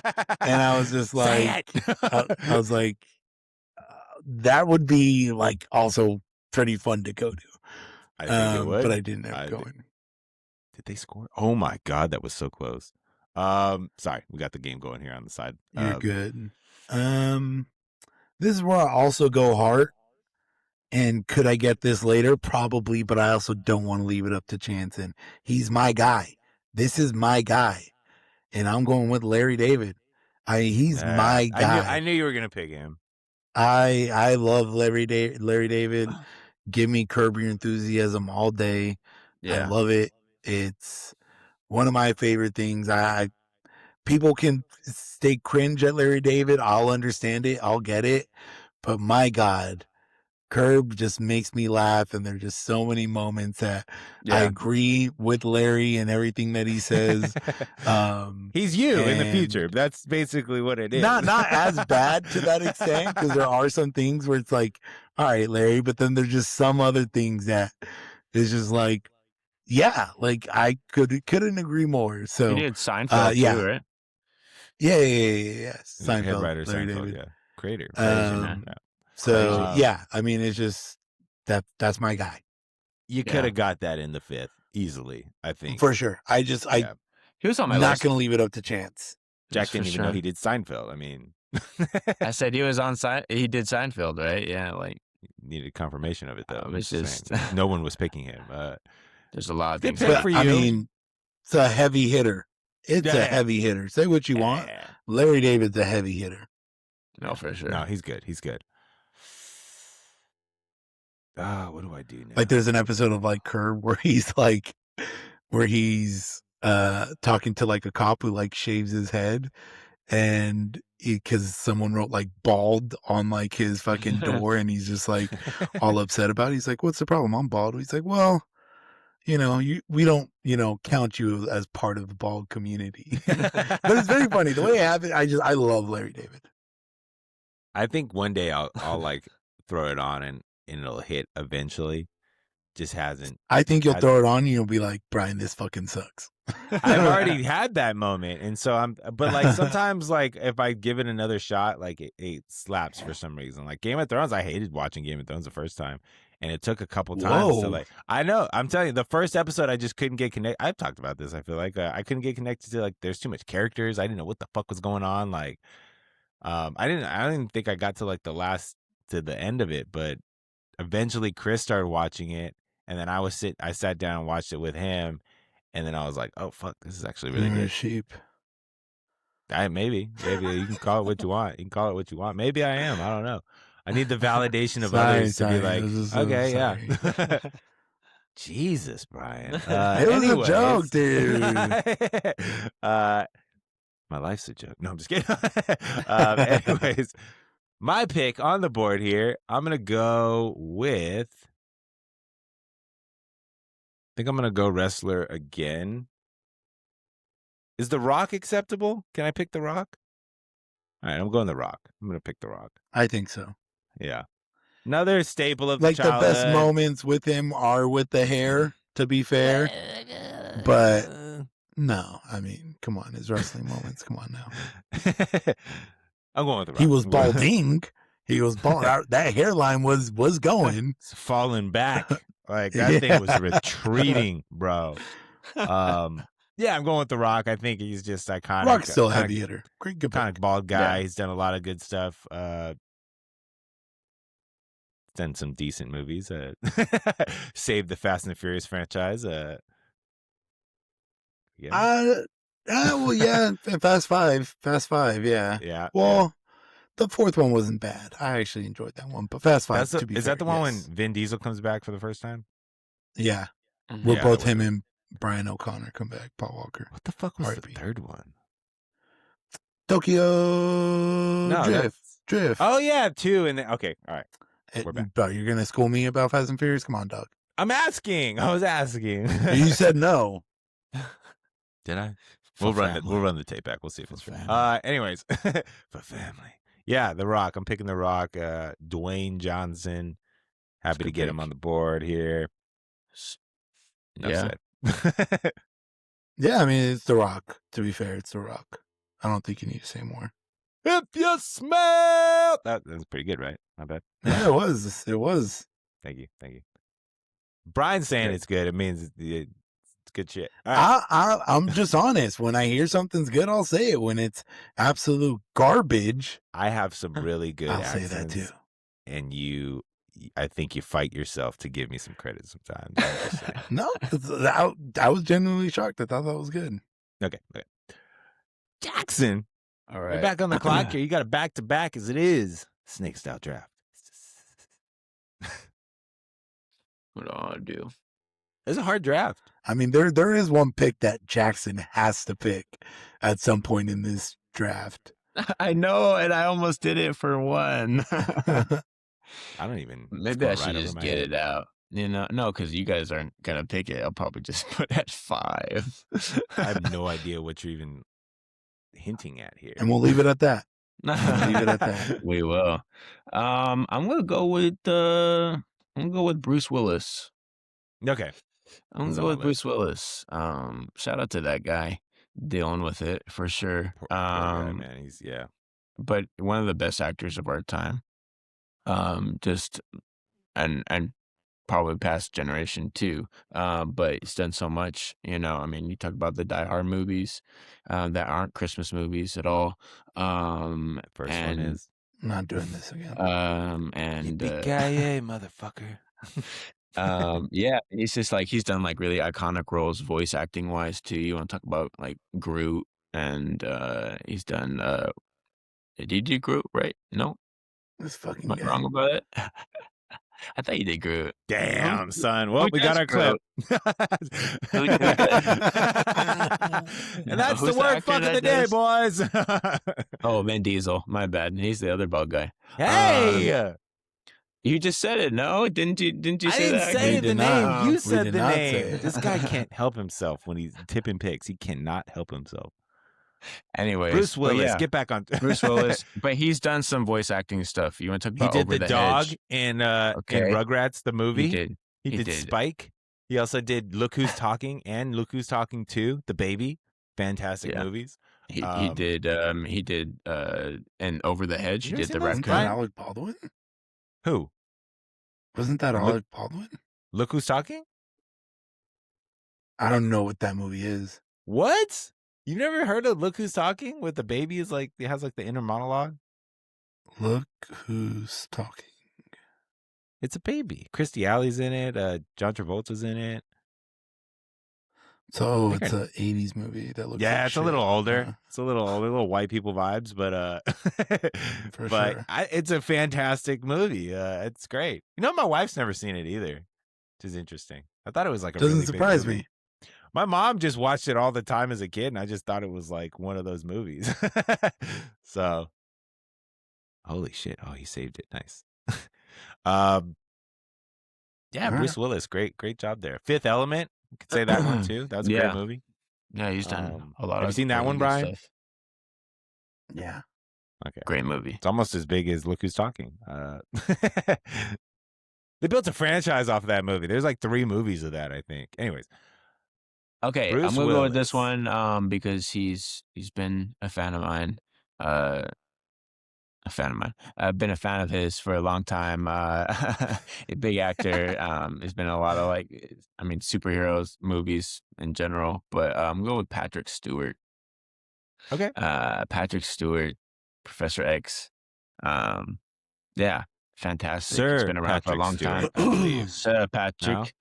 and I was just Say like, I it. was like, that would be like also pretty fun to go to. I think it But would. I didn't end up I think. going. Did they score? Oh my God, that was so close. Sorry, we got the game going here on the side. You're good. Um, this is where I also go hard. And could I get this later? Probably, but I also don't want to leave it up to chance. And he's my guy. This is my guy, and I'm going with Larry David. He's my I guy. knew you were gonna pick him. I love Larry David. Give me Curb Your Enthusiasm all day. I Yeah. love it. It's one of my favorite things. People can stay cringe at Larry David. I'll understand it. I'll get it. But my God, Curb just makes me laugh, and there's just so many moments that I agree with Larry and everything that he says. He's you in the and future. That's basically what it is. not as bad to that extent, because there are some things where it's like, all right, Larry, but then there's just some other things that is just like, yeah, like I couldn't agree more. He So did Seinfeld too, yeah. right? Yeah. Head Seinfeld, writer Larry Seinfeld, David. yeah. Creator. Crazy, man. So Crazy. yeah, I mean, it's just that's my guy You could have got that in the fifth easily, I think. for sure. I He was on my not list. gonna leave it up to chance. Jack didn't even know he did Seinfeld. I mean, I said he was on he did Seinfeld, right? Yeah, like needed confirmation of it though. it's just no one was picking him. there's a lot of Good things. pick for you. I mean, it's a heavy hitter. It's a heavy hitter. Say what you want. Larry David's a heavy hitter. No, for sure. No, he's good. He's good. What do I do now? Like, there's an episode of like Curb where he's talking to like a cop who like shaves his head, and because someone wrote like bald on like his fucking door, and he's just like all upset about it. He's like, "What's the problem? I'm bald." He's like, "Well, we don't, count you as part of the bald community." But it's very funny the way I have it. I love Larry David. I think one day I'll like throw it on and it'll hit eventually. Just hasn't. I think you'll throw it on and you'll be like, Brian, this fucking sucks. I've already had that moment, and so but like sometimes like if I give it another shot, like it slaps for some reason. Like Game of Thrones, I hated watching Game of Thrones the first time, and it took a couple times to like. I know, I'm telling you, the first episode I just couldn't get connected. I've talked about this. I feel like I couldn't get connected to, like, there's too much characters. I didn't know what the fuck was going on. Like, I didn't think I got to like to the end of it, but eventually Chris started watching it, and then I sat down and watched it with him. And then I was like, "Oh fuck, this is actually really good." Sheep. Maybe you can call it what you want. Maybe I am. I don't know. I need the validation of others to be like, okay, yeah. Jesus, Brian. It was a joke, dude. My life's a joke. No, I'm just kidding. Anyways, my pick on the board here, I'm gonna go with. I think I'm gonna go wrestler again. Is The Rock acceptable? Can I pick The Rock? All right, I'm going The Rock. I'm going to pick The Rock. I think so. Yeah. Another staple of like the childhood. The best moments with him are with the hair, to be fair. But no, I mean, come on, his wrestling moments. Come on now. I'm going with The Rock. He was balding. He was bald. That hairline was going. It's falling back. Like that thing was retreating, bro. Yeah, I'm going with The Rock. I think he's just iconic. Rock's still a heavy hitter. Great, good iconic pick. bald guy. Yeah. He's done a lot of good stuff. Done some decent movies. Saved the Fast and the Furious franchise. Well, yeah, Fast Five, yeah. Yeah. Well, the fourth one wasn't bad. I actually enjoyed that one. But Fast Five, is that the one when Vin Diesel comes back for the first time? Yeah. Where both him and Brian O'Connor come back, Paul Walker. What the fuck was the third one? Tokyo Drift. Oh, yeah, 2. And then, okay, all right. We're back. Bro, you're going to school me about Fast and Furious? Come on, dog. I'm asking. I was asking. You said no. Did I? We'll run the tape back. We'll see if it's true. Anyways, for family. Yeah, The Rock. I'm picking The Rock. Dwayne Johnson. Happy to get him on the board here. Yeah. Yeah, I mean, it's The Rock. To be fair, it's The Rock. I don't think you need to say more. If you smell that's pretty good, right? Not bad. Yeah, it was. It was. Thank you. Brian's saying it's good. It means it's good shit. All right. I'm just honest. When I hear something's good, I'll say it. When it's absolute garbage, I have some really good. I'll say that too. And I think you fight yourself to give me some credit sometimes. No, I was genuinely shocked. I thought that was good. Okay. Jackson. All right. You're back on the clock here. You got a back-to-back as it is. Snake style draft. What do I want to do? It's a hard draft. I mean, there is one pick that Jackson has to pick at some point in this draft. I know, and I almost did it for one. I don't even. It's Maybe I going should right over just my get head. it out. No, because you guys aren't gonna pick it. I'll probably just put at 5. I have no idea what you're even hinting at here. And we'll leave it at that. Leave it at that. We will. I'm gonna go with Bruce Willis. Okay. I'm gonna He's go on my with Bruce list. Willis. Shout out to that guy dealing with it for sure. Poor guy, man. He's But one of the best actors of our time. Just and probably past generation too. But he's done so much, I mean, you talk about the Die Hard movies, that aren't Christmas movies at all. First one And is. I'm not doing this again. and Yippee-ki-yay, motherfucker. yeah, it's just like he's done like really iconic roles, voice acting wise too. You want to talk about like Groot, and he's done. Did you do Groot right? No, This fucking am I guy. wrong about it? I thought you did Groot. Damn, son. Well, we got does our clip. Who does? And that's Who's the the word actor fuck of that the day, does? boys. Oh, Vin Diesel. My bad. He's the other bald guy. Hey, You just said it. No, didn't you? Didn't you I say didn't that? say We the did name. not. You We said did the not name. say it. This guy can't help himself when he's tipping picks. He cannot help himself. Anyways, Bruce but Willis, yeah, get back on. Bruce Willis. But he's done some voice acting stuff. You want to talk He about did Over the the dog Hedge? in Okay. Rugrats the movie. He did. He He did did. Spike. He also did Look Who's Talking and Look Who's Talking 2, The Baby. Fantastic Yeah. movies. He Um, did. And Over the Hedge. You He never did seen the those, Wasn't raccoon. that Alec Baldwin? Who? Wasn't that Look- Alec Baldwin? Look Who's Talking? I don't know what that movie is. What? You've never heard of Look Who's Talking? With the baby is like it has like the inner monologue. Look who's talking. It's a baby. Christy Alley's in it. John Travolta's in it. So think it's a 80s movie that looks Yeah, like it's shit. a little older. It's a little older, little white people vibes, but For but sure. it's a fantastic movie. It's great. My wife's never seen it either, which is interesting. I thought it was like a Doesn't really big surprise movie. me. My mom just watched it all the time as a kid, and I just thought it was like one of those movies. So, holy shit! Oh, he saved it. Nice. Yeah, All Bruce Willis, great job there. Fifth Element, you could say that one too. That was a Yeah. great movie. Yeah, he's done a lot Have of. you seen that really one, good Brian? stuff. Yeah. Okay, Great movie. it's almost as big as Look Who's Talking. They built a franchise off of that movie. There's like 3 movies of that, I think. Anyways, Okay, Bruce I'm gonna go with this Willis. one because he's been a fan of mine. A fan of mine. I've been a fan of his for a long time. A big actor. He's been in a lot of superheroes movies in general. But I'm going with Patrick Stewart. Okay. Patrick Stewart, Professor X. Yeah, fantastic. Sir It's been around for a Patrick long Stewart, time. I believe. Sir Patrick.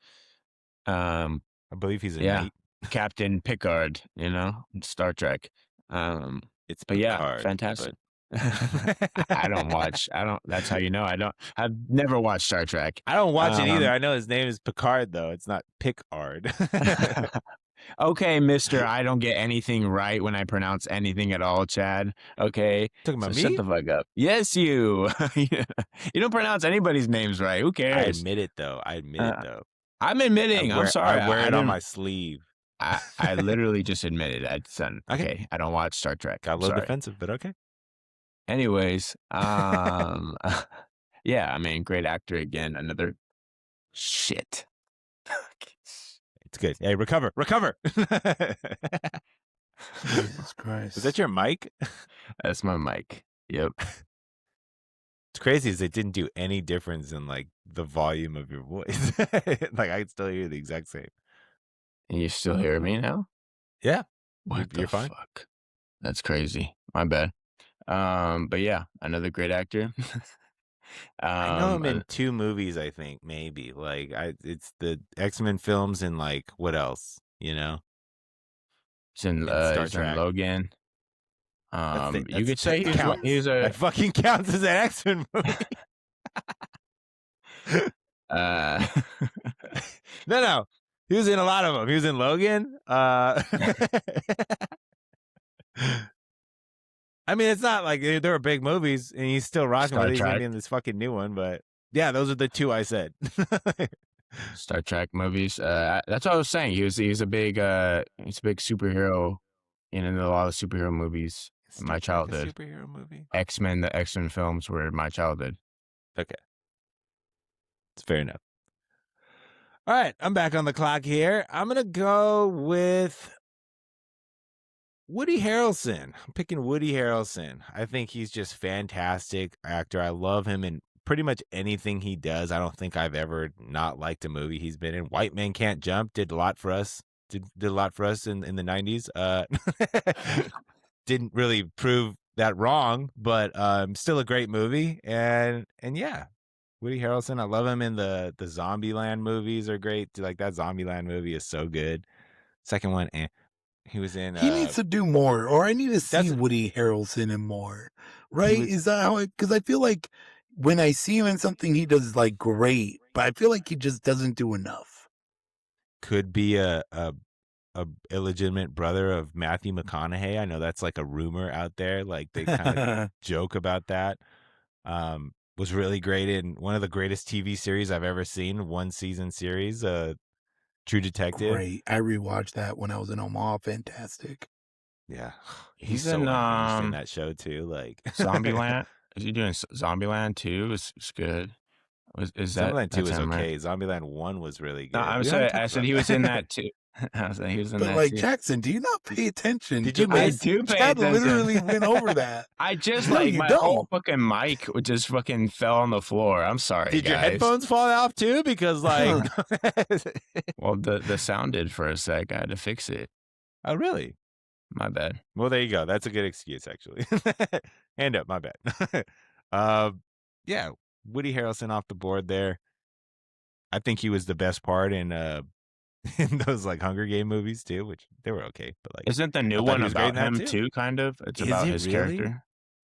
I believe he's a Yeah. knight. Captain Picard, Star Trek. It's But yeah, Picard, fantastic. but- I don't watch. That's how you know. I've never watched Star Trek. I don't watch it either. I know his name is Picard, though. It's not Pickard. Okay, mister, I don't get anything right when I pronounce anything at all, Chad. Okay? Talking about So shut me? the fuck up. Yes, you. You don't pronounce anybody's names right. Who I cares? admit it, though. I'm admitting. I'm sorry. I wear it on didn't- my sleeve. I literally just admitted it. Son. Okay. Okay. I don't watch Star Trek. Got a I'm little sorry. defensive, but okay. Anyways, yeah, I mean, great actor again. Another shit. It's good. Hey, recover. Jesus Christ. Was that your mic? That's my mic. Yep. It's crazy is it didn't do any difference in like the volume of your voice. Like I could still hear the exact same. And you still hear me now? Yeah. What You're the fine. fuck? That's crazy. My bad. But yeah, another great actor. I know him in 2 movies, I think, maybe. Like it's the X-Men films and like what else, He's in Star he's in Trek. Logan. You That's- could say that counts. he's a That fucking counts as an X-Men movie. No. He was in a lot of them. He was in Logan. I mean, it's not like they were big movies, and he's still rocking with Star it. He's gonna be Trek. in this fucking new one, but yeah, those are the two I said. Star Trek movies. That's what I was saying. He's a big superhero in a lot of superhero movies Is in Star my Trek a childhood. superhero movie? X-Men, the X-Men films were my childhood. Okay, it's fair enough. All right, I'm back on the clock here. I'm gonna go with Woody Harrelson. I'm picking Woody Harrelson. I think he's just fantastic actor. I love him in pretty much anything he does. I don't think I've ever not liked a movie he's been in. White Man Can't Jump did a lot for us. Did a lot for us in the 90s. Didn't really prove that wrong, but still a great movie. And yeah, Woody Harrelson. I love him in the Zombieland movies are great. Like that Zombieland movie is so good. Second one, he was in He needs to do more, or I need to see that's Woody Harrelson in more. he Right? was Is that how? Because I feel like when I see him in something, he does like great, but I feel like he just doesn't do enough. could be a illegitimate brother of Matthew McConaughey. I know that's like a rumor out there. Like they kind of joke about that. Was really great in one of the greatest TV series I've ever seen, one season series, True Detective. Great. I rewatched that when I was in Omaha. Fantastic. Yeah. He's He's so in unhinged in that show too. Like Zombieland. Is he doing Zombieland 2? It's good. Is Zombieland 2 that's was him, right? okay. Zombieland 1 was really No, good. We already I talked said about he was in that. that too. I was saying he was in But that like too. Jackson, do you not pay attention? Did you Goodness, I do pay Chad attention. literally went over that. I just No, like you my whole don't. fucking mic just fucking fell on the floor. I'm sorry, Did your guys. headphones fall off too? Because like Well, the sound did for a sec. I had to fix it. Oh really? My bad. Well, there you go. That's a good excuse, actually. Hand up, my bad. Yeah, Woody Harrelson off the board there. I think he was the best part in in those like Hunger Game movies too, which they were okay, but like Isn't the I new thought one he was great in about that him too. too? Kind of. It's Is about it his really? character.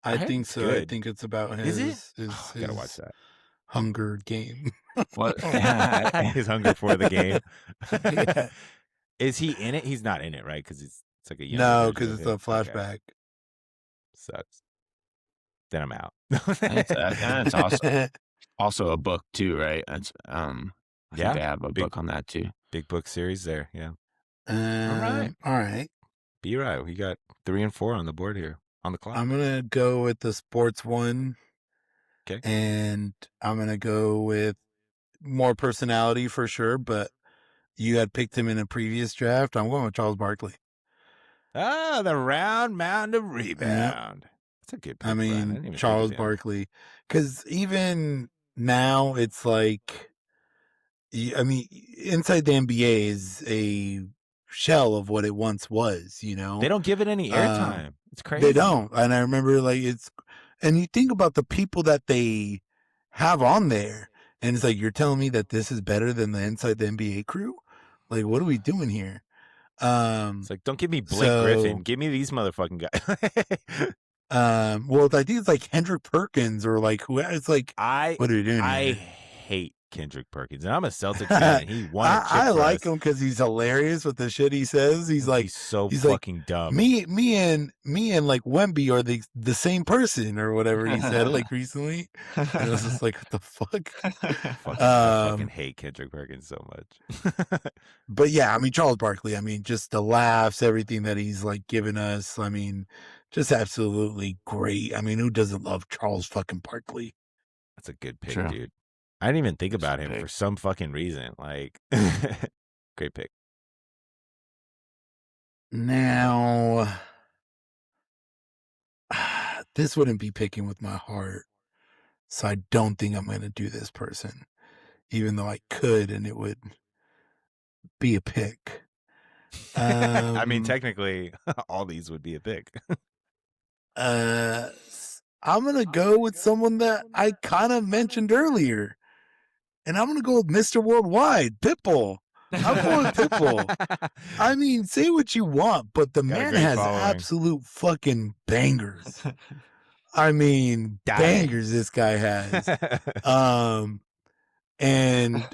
I heard think it's so. I good. think it's about Is it? his Oh, I gotta watch that. Hunger Game. What? His hunger for the game. Yeah. Is he in it? He's not in it, right? Because it's like a younger No, version because of it's a him. Okay. flashback. Sucks. Then I'm out. And it's also a book too, right? That's I think they have a book on that too. Big book series there. Yeah. All right. Be right. We got 3 and 4 on the board here on the clock. I'm gonna go with the sports one. Okay. And I'm gonna go with more personality for sure, but you had picked him in a previous draft. I'm going with Charles Barkley. Ah, the round mound of rebound. That's a good pick. I Brian. I mean, didn't even Charles think of him. Barkley, because even now it's like, I mean, inside the NBA is a shell of what it once was. You know, They don't give it any airtime. It's crazy. They don't. And I remember like and you think about the people that they have on there, and it's like, you're telling me that this is better than the Inside the NBA crew? Like, what are we doing here? It's like, don't give me Blake Griffin. Give me these motherfucking guys. Well, I think it's like Hendrick Perkins or like who. It's like, what are you doing I here? hate Kendrick Perkins, and I'm a Celtics fan. And he won a chip I for like us. him because he's hilarious with the shit he says. He's like, he's so he's fucking like, dumb. Me and like Wemby are the same person or whatever he said like recently. And I was just like, what the fuck? I fucking hate Kendrick Perkins so much. But yeah, I mean, Charles Barkley, I mean, just the laughs, everything that he's like given us. I mean, just absolutely great. I mean, who doesn't love Charles fucking Barkley? That's a good pick, True. dude. I didn't even think about him pick. for some fucking reason. Like, great pick. Now, this wouldn't be picking with my heart, so I don't think I'm going to do this person, even though I could, and it would be a pick. I mean, technically, all these would be a pick. I'm going to go with someone that I kind of mentioned earlier. And I'm going to go with Mr. Worldwide, Pitbull. I'm going with Pitbull. I mean, say what you want, but the man has absolute fucking bangers. I mean, bangers this guy has. And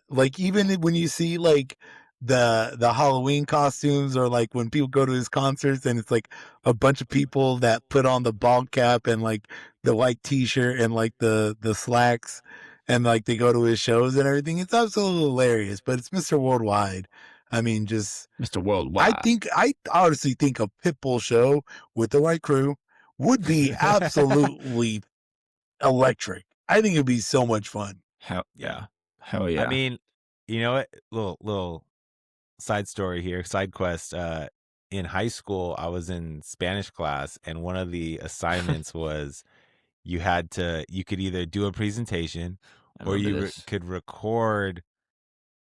like even when you see like the Halloween costumes, or like when people go to his concerts and it's like a bunch of people that put on the ball cap and like the white t-shirt and like the slacks, and like they go to his shows and everything, it's absolutely hilarious. But it's Mr. Worldwide. I mean, just Mr. Worldwide. I honestly think a Pitbull show with the right crew would be absolutely electric. I think it'd be so much fun. Hell Yeah. yeah. Hell I yeah. mean, you know what? Little side story here, side quest. In high school, I was in Spanish class, and one of the assignments was you could either do a presentation I or remember you this. could record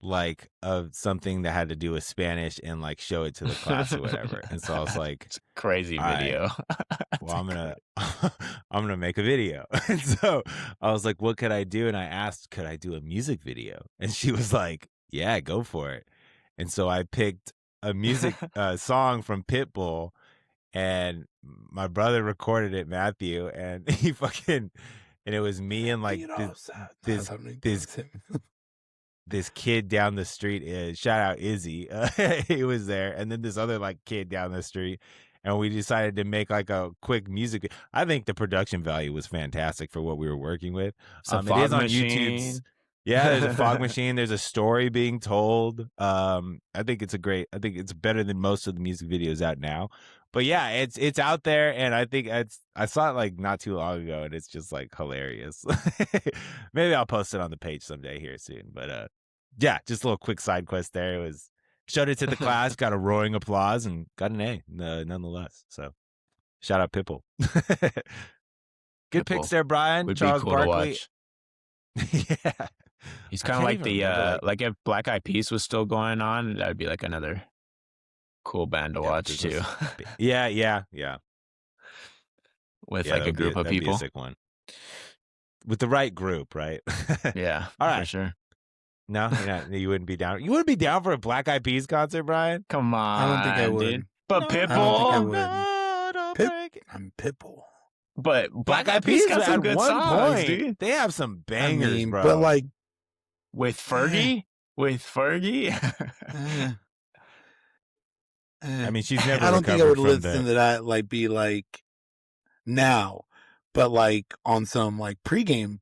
like of something that had to do with Spanish and like show it to the class or whatever. And so I was like, It's a crazy all right, video. well, I'm gonna make a video. And so I was like, what could I do? And I asked, could I do a music video? And she was like, yeah, go for it. And so I picked a music song from Pitbull, and my brother recorded it, Matthew, and he fucking, and it was me and like this this this kid down the street. Shout out Izzy, he was there, and then this other like kid down the street, and we decided to make like a quick music. I think the production value was fantastic for what we were working with. It's a It is fog on YouTube's. machine. Yeah, there's a fog machine. There's a story being told. I think it's I think it's better than most of the music videos out now. But yeah, it's out there, and I think I saw it like not too long ago, and it's just like hilarious. Maybe I'll post it on the page someday here soon. But yeah, just a little quick side quest there. It was showed it to the class, got a roaring applause, and got an A nonetheless. So shout out Pipple. Good picks Pitbull there, Brian. would be Charles cool to Barkley. watch. Yeah. He's I kind of can't like even the remember like if Black Eyed Peas was still going on, that'd be like another cool band to yeah, but watch there's too, yeah. with Yeah, like a group of that'd be a people. sick one. With the right group, right? Yeah, All for right. sure. No, you wouldn't be down. You wouldn't be down for a Black Eyed Peas concert, Brian? Come I don't think I on, dude. would. But I don't think I Pitbull. would. Don't Pip, break it. I'm Pitbull. But Black Black Eyed Eyed Peas Peas got some at good one songs, point, dude. they have some I bangers, mean, bro. but like, With Fergie, with Fergie. eh, I mean, she's never I don't think I recovered would from listen to that. Like, be like now, but like on some like pregame,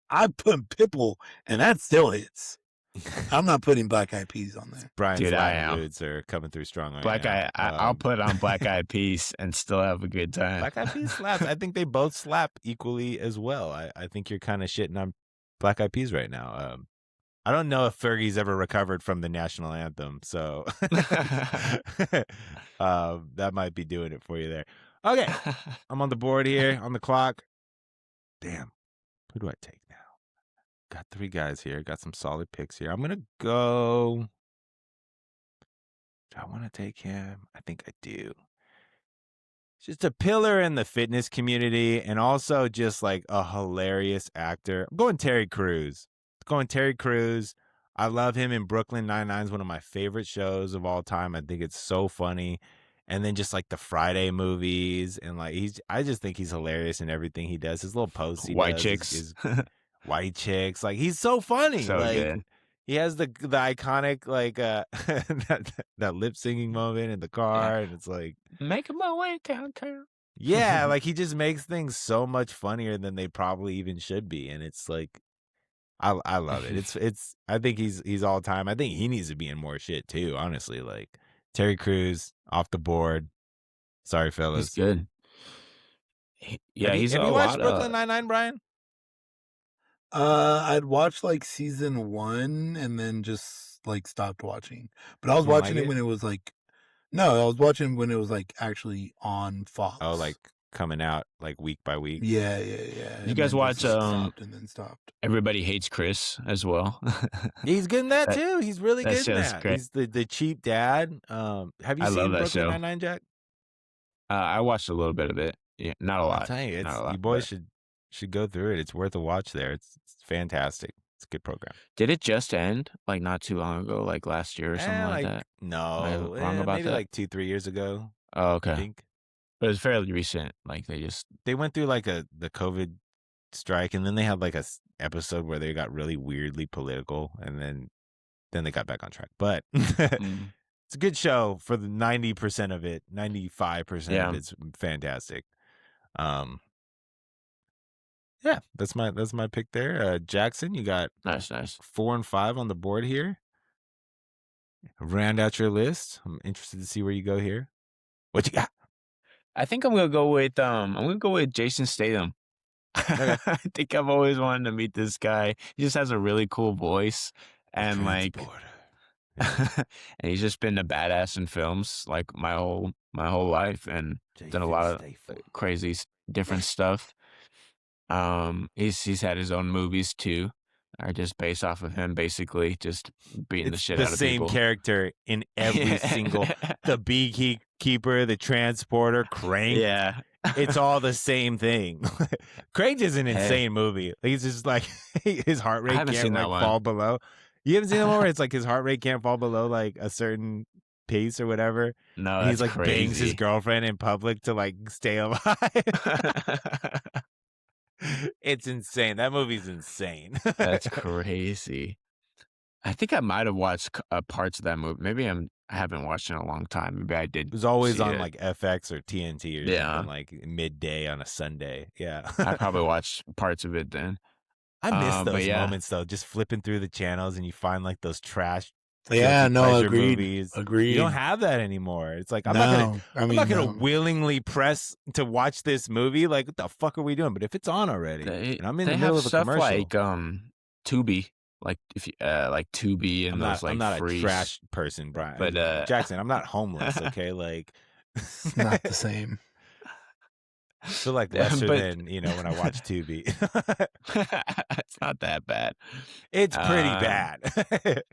I put Pitbull, and that still hits. I'm not putting Black Eyed Peas on there. Brian's Dude, I Latin am. roots are coming through strong right Black now. Eye, I'll put on Black Eyed Peas and still have a good time. Black Eyed Peas slaps. I think they both slap equally as well. I think you're kind of shitting on Black Eyed Peas right now. I don't know if Fergie's ever recovered from the national anthem, so that might be doing it for you there. Okay, I'm on the board here, on the clock. Damn, who do I take now? Got 3 guys here. Got some solid picks here. I'm gonna go. Do I want to take him? I think I do. Just a pillar in the fitness community, and also just like a hilarious actor. I'm going Terry Crews. Going Terry Crews. I love him in Brooklyn Nine-Nine is one of my favorite shows of all time. I think it's so funny. And then just like the Friday movies, and like I just think he's hilarious in everything he does. His little posts he White does chicks. is white chicks. Like he's so funny. So like good. he has the iconic like that lip singing moment in the car, and it's like Making my way downtown. yeah, like he just makes things so much funnier than they probably even should be, and it's like I love it. It's I think he's all time. I think he needs to be in more shit too. Honestly, like Terry Crews off the board. Sorry, He's fellas. good. Yeah, he's Have a you watched lot Brooklyn of. Nine-Nine, Brian? I'd watched like season 1 and then just like stopped watching. But I was You don't watching like it it? when it was like, no, I was watching when it was like actually on Fox. Oh, like coming out like week by week. yeah. You And guys then watch just stopped and then stopped. Everybody Hates Chris as well. He's good in that That- too. He's really that good in show's that. great. He's the cheap dad. Have you I seen love that Brooklyn show. Nine-Nine, Jack? I watched a little bit of it. Yeah, not a I'm lot. telling you, Not a you lot. boys but- should go through it. It's worth a watch there. It's fantastic. It's a good program. Did it just end like not too long ago, like last year or something like that? No, wrong about maybe that? like 2-3 years ago. Oh, I okay. think But it was fairly recent. Like they just they went through like the COVID strike, and then they had like a episode where they got really weirdly political, and then they got back on track. But Mm. it's a good show for the 90% of it. 95% of Yeah. it's fantastic. Um, yeah, that's my pick there. Jackson, you got Nice, nice. 4 and 5 on the board here. Round out your list. I'm interested to see where you go here. What you got? I think I'm gonna go with Jason Statham. Okay. I think I've always wanted to meet this guy. He just has a really cool voice The and like transporter. Yeah. and he's just been a badass in films like my whole life and done a Jason lot of Statham. different stuff. He's had his own movies too, are just based off of him basically just beating the It's shit the out of same people. character in every single the beekeeper, the transporter, Crank. Yeah. It's all the same thing. Crank is an Hey, insane movie. Like, he's just like his heart I rate haven't can't seen that like one. fall below. You haven't seen the one where it's like his heart rate can't fall below like a certain pace or whatever, No, and he's that's like bangs his crazy. girlfriend in public to like stay alive. It's insane. That movie's insane. That's crazy. I think I might have watched parts of that movie. Maybe I haven't watched it in a long time. Maybe I did Was always see on it. like FX or TNT or something Yeah, like midday on a Sunday. Yeah. I probably watched parts of it then. I miss But those yeah, moments though, just flipping through the channels and you find like those trash Yeah, guilty no, pleasure agreed. movies. You don't Agreed. have that anymore. It's like No, I I'm not mean, gonna no. willingly press to watch this movie. Like, what the fuck are we doing? But if it's on already they and I'm in the they middle have of a stuff commercial, like Tubi, like if you like Tubi I'm and not those I'm like not a free. trash person, But Brian Jackson. I'm not homeless, okay? Like It's not the same. feel like lesser but than, when I watch Tubi. it's not that bad. It's pretty Um, bad.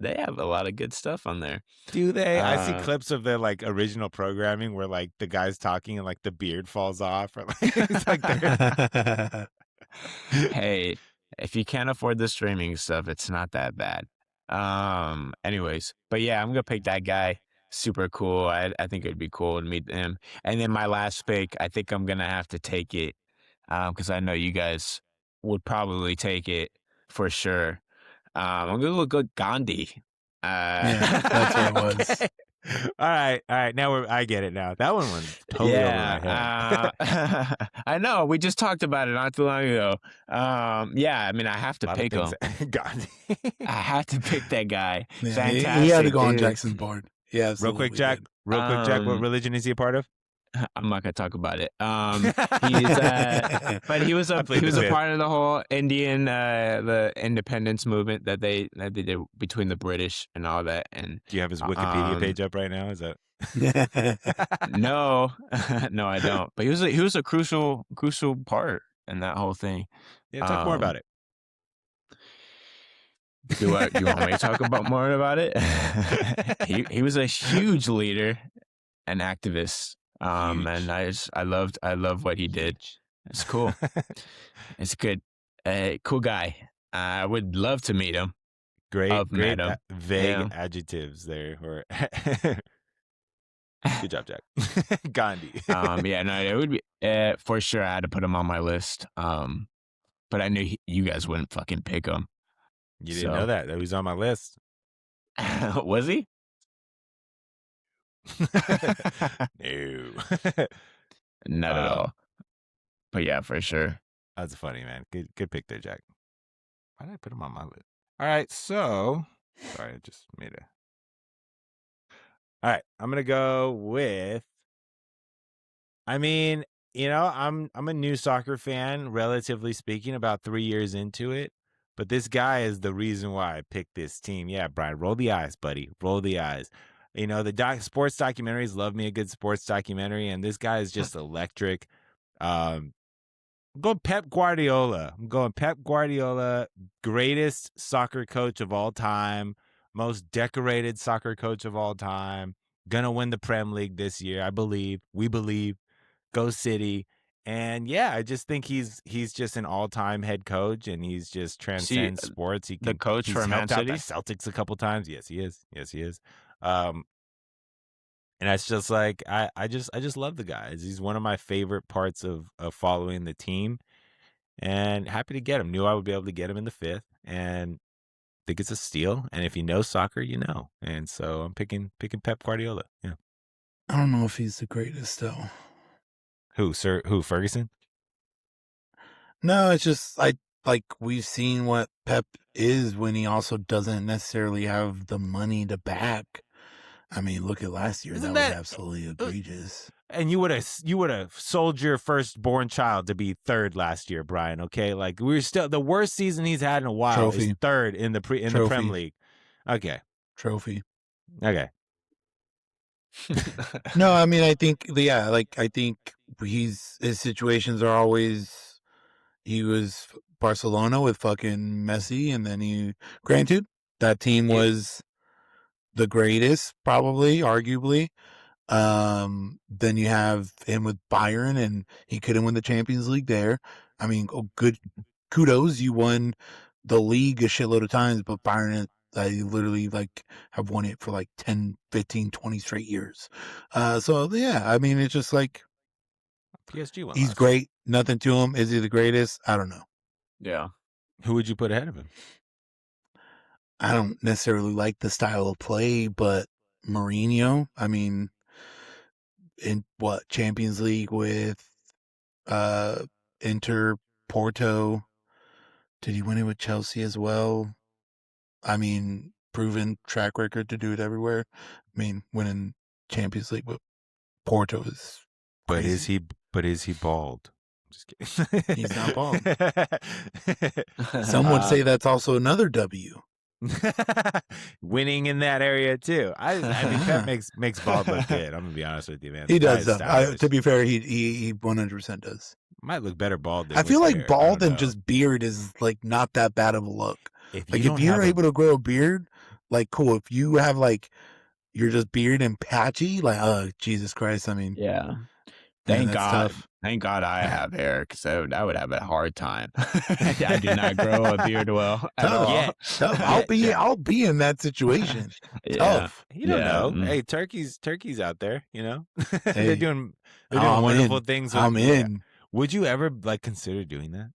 they have a lot of good stuff on there. Do they? I see Uh, clips of their like original programming where like the guy's talking and like the beard falls off or like it's like they're hey, if you can't afford the streaming stuff, it's not that bad. Anyways, but yeah, I'm gonna pick that guy. Super cool. I think it'd be cool to meet him. And then my last pick, I think I'm gonna have to take it, because I know you guys would probably take it for sure. I'm gonna go Gandhi. Yeah, that's what it was. okay. All right. Now I get it now. That one went totally over my head. Yeah, I know. We just talked about it not too long ago. Yeah, I mean, I have A to lot of pick things him. Gandhi. I have to pick that guy. Yeah, he had to Fantastic, go on dude. Jackson's board. He absolutely did. Real quick, Jack, what Um, religion is he a part of? I'm not gonna talk about it. He's but he was I a plead the fifth. part of the whole Indian the independence movement that they did between the British and all that. And Do you have his Wikipedia um, page up right now? Is that no, no, I don't. But he was a crucial part in that whole thing. Yeah, talk more about Um, it. do you want me to talk about more about it? He was a huge leader and activist. And Huge. I love what he did. Huge. It's cool. It's good. Cool guy. I would love to meet him. I've met Great him. vague Yeah. adjectives there. Or good job, Jack. Gandhi. Yeah, no, it would be for sure. I had to put him on my list. But I knew you guys wouldn't fucking pick him. You didn't know So that. That was on my list. was he? No. Not at um, all. But yeah, for sure. that's funny, man. Good pick there, Jack. Why did I put him on my list? All right, so sorry, I just made a. All right, I'm gonna go with. I mean, I'm a new soccer fan, relatively speaking, about 3 years into it. But this guy is the reason why I picked this team. Yeah, Brian, roll the eyes, buddy. Roll the eyes. The sports documentaries love me a good sports documentary, and this guy is just electric. Um, I'm going Pep Guardiola. Greatest soccer coach of all time, most decorated soccer coach of all time. Gonna win the Prem League this year, I believe. We believe. Go City. And yeah, I just think he's just an all-time head coach, and he's just See, transcends sports. the coach He's for Man helped out the City. Celtics a couple times. Yes, he is. Um, and it's just like I just love the guy. He's one of my favorite parts of following the team. and happy to get him. Knew I would be able to get him in the 5th, and think it's a steal. And if you know soccer, you know. And so I'm picking Pep Guardiola. Yeah. I don't know if he's the greatest though. Who, sir? Who, Ferguson? No, it's just like we've seen what Pep is when he also doesn't necessarily have the money to back. I mean, look at last year. Isn't That was that? absolutely egregious. And you would have sold your firstborn child to be third last year, Brian. Okay, like we're still the worst season he's had in a while is Trophy. third in the Prem Trophy. League. Okay, Trophy. okay. No, I mean, I think, yeah, like I think his situations are always. He was Barcelona with fucking Messi, and then granted, that team It, was the greatest, probably, arguably. Then you have him with Bayern, and he couldn't win the Champions League there. I mean, good kudos, you won the league a shitload of times, but Bayern, I literally like have won it for like 10, 15, 20 straight years. So yeah, I mean, it's just like PSG won he's last year. great. Nothing to him. Is he the greatest? I don't know. Yeah. Who would you put ahead of him? I don't necessarily like the style of play, but Mourinho, I mean, in what Champions League with uh Inter, Porto, did he win it with Chelsea as well? I mean, proven track record to do it everywhere. I mean, winning Champions League with Porto is But crazy. is he bald? Just kidding. He's not bald. Some would say that's also another W. Winning in that area too. I mean, Pep makes bald look good. I'm gonna be honest with you, man. He The guy does is though. stylish. To be fair, he 100% does. Might look better bald than I with feel like hair. I bald don't and know. just beard is like not that bad of a look. If you Like if don't you're have a able to grow a beard, like cool. If you have like you're just beard and patchy, like Jesus Christ. I mean, Yeah. man, Thank that's God. tough. Thank God I have hair because I would have a hard time. I do not grow a beard well at Tough. all. Tough. I'll be in that situation. Yeah. Tough. you don't Yeah. know. Hey, turkeys out there, you know. they're Hey, doing I'm wonderful in. things with I'm in. Would you ever like consider doing that?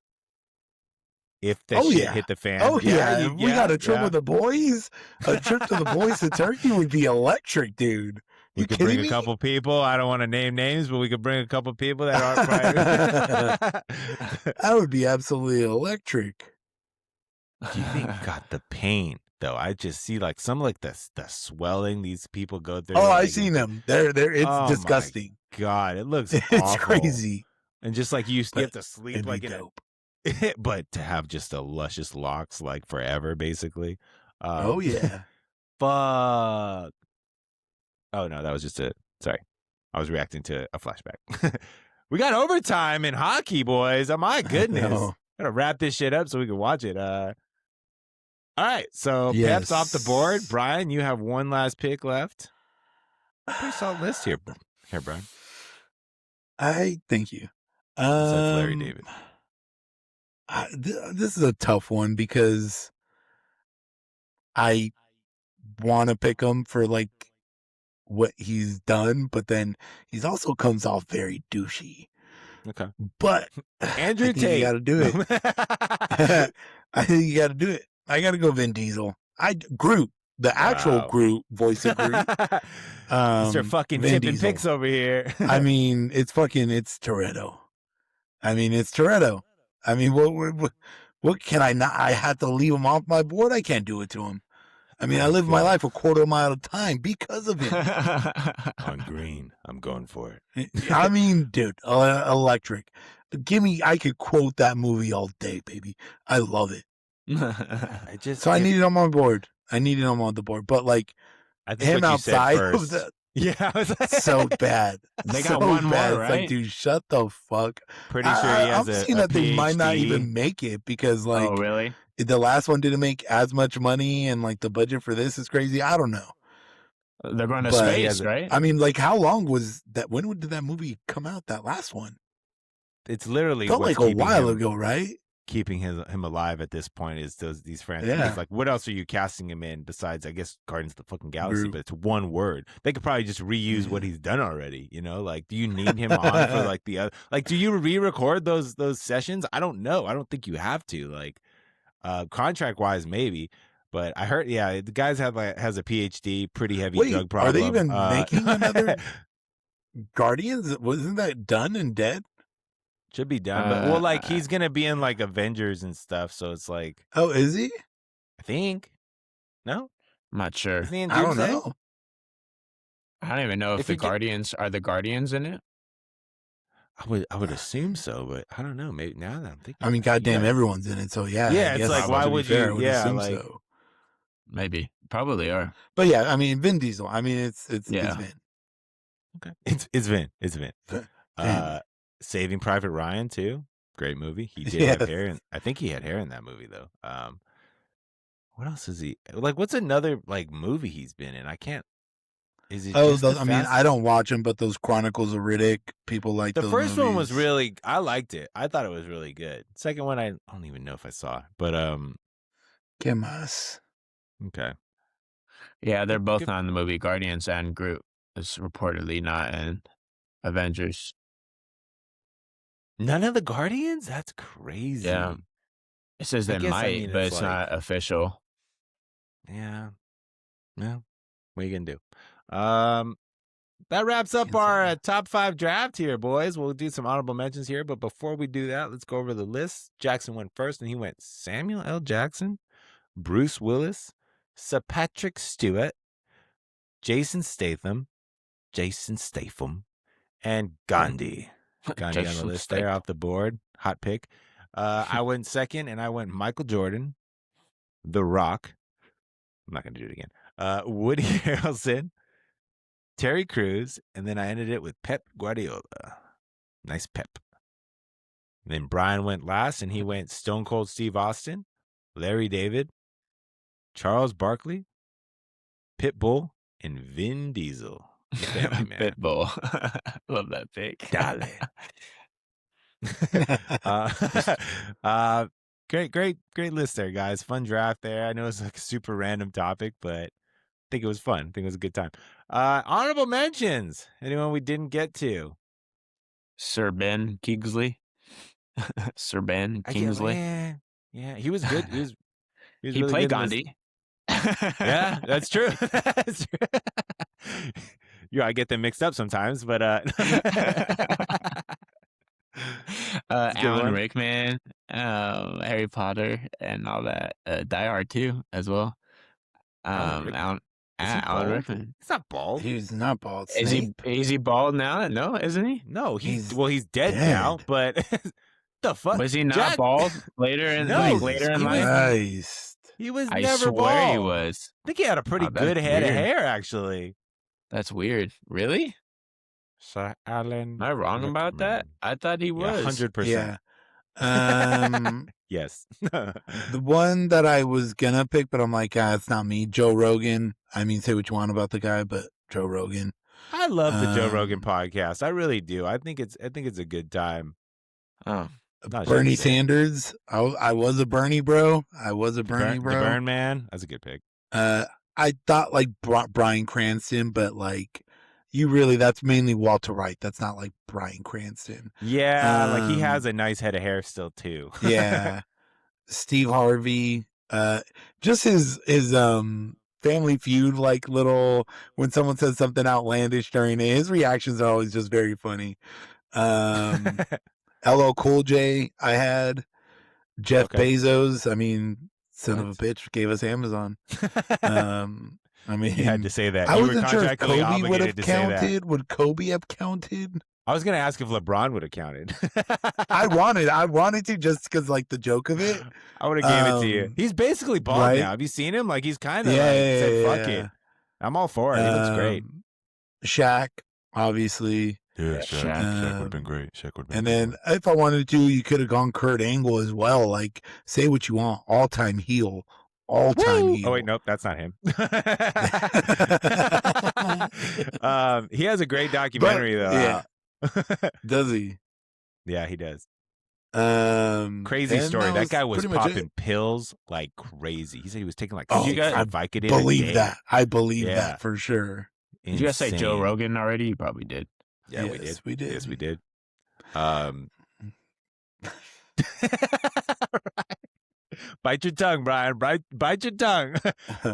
If the Oh shit yeah. hit the fan? Oh yeah. If we got a trip yeah. with the boys, a trip to the boys to Turkey would be electric, dude. We You could kidding bring me? a couple people. I don't want to name names, but we could bring a couple people that aren't probably. That would be absolutely electric. Do you think got the pain though? I just see like some like the swelling these people go through. Oh, like, I've seen them. They're it's oh disgusting. my God, it looks It's awful. crazy. And just like you But have to sleep it'd like be in dope. but to have just a luscious locks like forever, basically. Oh yeah. Fuck. Oh no, that was just sorry. I was reacting to a flashback. We got overtime in hockey, boys. Oh my goodness. No. Gotta wrap this shit up so we can watch it. All right, so Yes. Pep's off the board. Brian, you have one last pick left. Pretty solid list here, Brian. I thank you. Besides Larry David. This is a tough one because I want to pick him for like what he's done, but then he's also comes off very douchey. Okay. But Andrew I think Tate. you got to do it. I think you got to do it. I got to go Vin Diesel. Groot, the actual Wow. Groot, voice of Groot. Mr. fucking Vin tipping Diesel. picks over here. I mean, it's Toretto. I mean, it's Toretto. I mean, what can I not? I had to leave him off my board. I can't do it to him. I mean, I live my life a quarter mile at a time because of him. On green, I'm going for it. I mean, dude, electric. I could quote that movie all day, baby. I love it. I need it on my board. I need it on the board. But like I think him what you said outside first. of the Yeah, I was like, so bad. They so got one bad. more, It's like, right? dude, shut the fuck. pretty sure he has I'm a seeing that they might not PhD. even make it because like Oh, really? the last one didn't make as much money and like the budget for this is crazy. I don't know. They're going to But he space, has a- right? I mean, like how long was that? When did that movie come out? That last one It's literally felt what's like a keeping while him- ago, right? keeping him alive at this point is these franchises. Yeah. Like, what else are you casting him in besides, I guess, Guardians of the fucking Galaxy? Groot. But it's one word. They could probably just reuse what Yeah. he's done already. You know, like, do you need him on for like the other? Like, do you re-record those sessions? I don't know. I don't think you have to. Like, contract wise, maybe. But I heard, yeah, the guy's has a PhD, pretty heavy Wait, drug are problem. they even making another Guardians? Wasn't that done and dead? Should be done, but well, like he's gonna be in like Avengers and stuff, so it's like, Oh, is he? I think, no, I'm not sure. isn't he in I don't Doomsday? know. I don't even know if the Guardians are the Guardians in it. I would assume so, but I don't know. Maybe now that I'm thinking, I mean, goddamn, everyone's in it, so yeah. Yeah, I it's guess, like, why to be would fair, you? I would Yeah, assume like, so. Maybe, probably are. But yeah, I mean, Vin Diesel. I mean, it's Yeah. Vin. Okay, it's Vin. Saving Private Ryan too. Great movie. He did have hair, and I think he had hair in that movie though. What else is he like? What's another like movie he's been in? I can't. Is it? Oh, just I mean, I don't watch them, but those Chronicles of Riddick, people like the those first one was movies. really. I liked it. I thought it was really good. Second one, I don't even know if I saw, but ¿Qué más? okay. Yeah, they're both not in the movie. Guardians and Groot is reportedly not in Avengers. None of the Guardians? That's crazy. Yeah. It says they might, but it's like, not official. Yeah. Well, what are you gonna do? That wraps up our top 5 draft here, boys. We'll do some honorable mentions here, but before we do that, let's go over the list. Jackson went first, and he went Samuel L. Jackson, Bruce Willis, Sir Patrick Stewart, Jason Statham, and Gandhi. Gandhi on the list there off the board. Hot pick. I went second, and I went Michael Jordan, The Rock. I'm not going to do it again. Woody Harrelson, Terry Crews, and then I ended it with Pep Guardiola. Nice Pep. And then Brian went last, and he went Stone Cold Steve Austin, Larry David, Charles Barkley, Pitbull, and Vin Diesel. Family man. Pitbull. Love that pick. Dale. Great list there, guys. Fun draft there. I know it's like a super random topic, but I think it was fun. I think it was a good time. Honorable mentions. Anyone we didn't get to? Sir Ben Kingsley. Sir Ben Kingsley. Yeah, he was good. He he really played Gandhi. Yeah, that's true. That's true. I get them mixed up sometimes, but Alan Rickman, Harry Potter, and all that. Die Hard 2 as well. Alan Rickman. He's not bald. He's not bald. Is he bald now? No, isn't he? No, he's dead now. But the fuck was he not bald later in life? He was I never swear bald. he was. I think he had a pretty good head of hair, actually. That's weird. Really? Sir Alan. Am I wrong about that? I thought he was 100%. Yeah. Yes. The one that I was gonna pick, but I'm like, it's not me. Joe Rogan. I mean, say what you want about the guy, but Joe Rogan. I love the Joe Rogan podcast. I really do. I think it's a good time. Oh. Bernie Sanders. I was a Bernie bro. I was a Bernie bro. The Burn Man. That's a good pick. I thought like Bryan Cranston, but like that's mainly Walter White. That's not like Bryan Cranston. Yeah, like he has a nice head of hair still too. Yeah. Steve Harvey. Just his Family Feud, like little when someone says something outlandish during it, his reactions are always just very funny. LL Cool J, I had Jeff Bezos. I mean, son of a bitch gave us Amazon. I mean, you had to say that. I you wasn't were sure if contractually Kobe would have to say that. counted. Would Kobe have counted? I was gonna ask if LeBron would have counted. I wanted to just because like the joke of it. I would have gave it to you. He's basically bald now. Have you seen him? Like he's kind of said, "Fuck it." I'm all for it. He looks great. Shaq, obviously. Yeah, Shaq would have been great. And then if I wanted to, you could have gone Kurt Angle as well. Like, say what you want. All-time heel. All-time heel. Oh, wait, nope. That's not him. He has a great documentary, though. Yeah. Does he? Yeah, he does. crazy and story. That guy was pretty much it. popping pills like crazy. He said he was taking like Oh, 6 I Vicodin a believe day. that. I believe Yeah. that for sure. Did you guys say Joe Insane. Rogan already? You probably did. Yeah, Yes, we did. Yes, we did. Bite your tongue, Brian. Bite your tongue.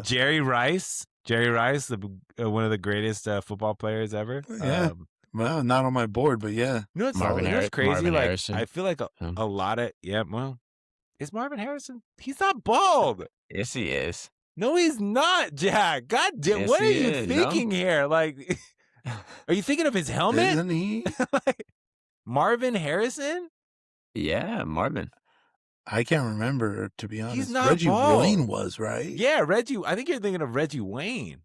Jerry Rice, one of the greatest football players ever. Yeah. Well, not on my board, but yeah. You know what's Marvin crazy? Marvin Like Harrison. I feel like a Him. lot of well, is Marvin Harrison? He's not bald. Yes, he is. No, he's not, Jack. God damn, Yes, what are he you is, thinking here? Like, are you thinking of his helmet? Isn't he? Like, Marvin Harrison? Yeah, Marvin. I can't remember, to be honest. He's not Reggie bald. Wayne was, right? Yeah, Reggie. I think you're thinking of Reggie Wayne.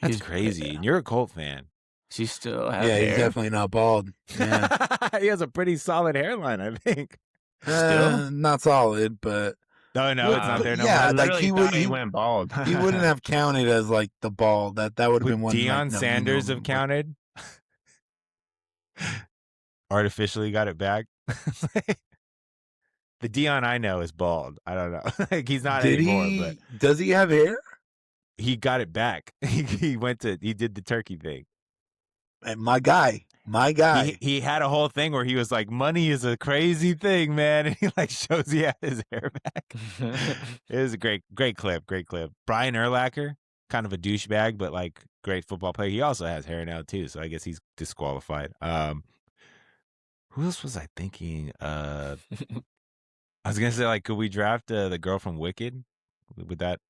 That's He's crazy. And you're a Colt fan. She still has Yeah, hair. he's definitely not bald. Yeah. He has a pretty solid hairline, I think. Not solid, but No, it's not there no yeah, more. like he went bald. he wouldn't have counted as like the bald. That would have Would been one. Deion like, Sanders have counted? Artificially got it back. The Deion I know is bald. I don't know. Like he's not anymore, but does he have hair? he got it back. He did the turkey thing. And my guy. He had a whole thing where he was like, money is a crazy thing, man. And he like shows he had his hair back. It was a great clip. Brian Urlacher, kind of a douchebag, but like great football player. He also has hair now too, so I guess he's disqualified. Who else was I thinking? I was gonna say, like, could we draft the girl from Wicked? Would that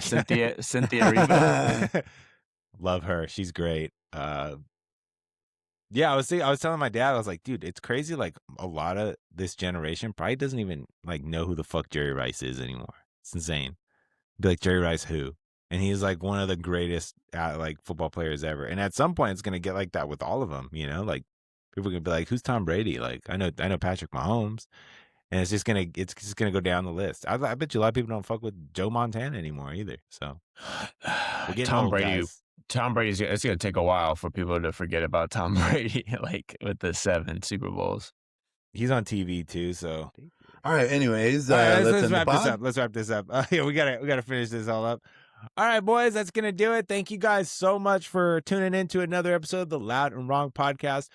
Cynthia Erivo? Love her. She's great. Yeah, I was telling my dad, I was like, dude, it's crazy. Like a lot of this generation probably doesn't even like know who the fuck Jerry Rice is anymore. It's insane. Be like, Jerry Rice who? And he's like one of the greatest like football players ever. And at some point, it's gonna get like that with all of them. You know, like people are gonna be like, who's Tom Brady? Like I know Patrick Mahomes. And it's just gonna go down the list. I bet you a lot of people don't fuck with Joe Montana anymore either. So we're getting Tom old, Brady. guys. Tom Brady's. It's gonna take a while for people to forget about Tom Brady, like with the 7 Super Bowls. He's on TV too. So All right. Anyways, all right, let's end the wrap this pod. up. Let's wrap this up. Yeah, we gotta finish this all up. All right, boys, that's gonna do it. Thank you guys so much for tuning in to another episode of the Loud and Wrong podcast.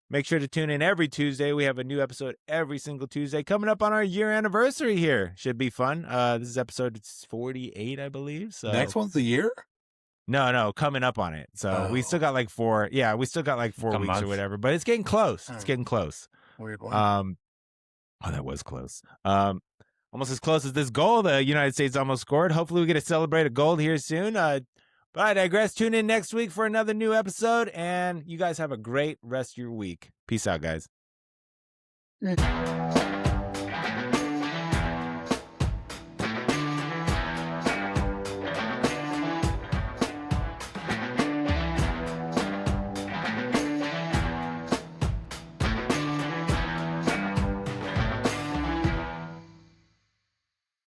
Make sure to tune in every Tuesday. We have a new episode every single Tuesday coming up on our year anniversary here. Should be fun. This is episode 48, I believe. So Next one's the year? No, coming up on it. So we still got like 4. Yeah, we still got like 4 weeks or whatever, but it's getting close. It's getting close. Weird one. Oh, that was close. Almost as close as this goal the United States almost scored. Hopefully we get to celebrate a goal here soon. But I digress. Tune in next week for another new episode, and you guys have a great rest of your week. Peace out, guys.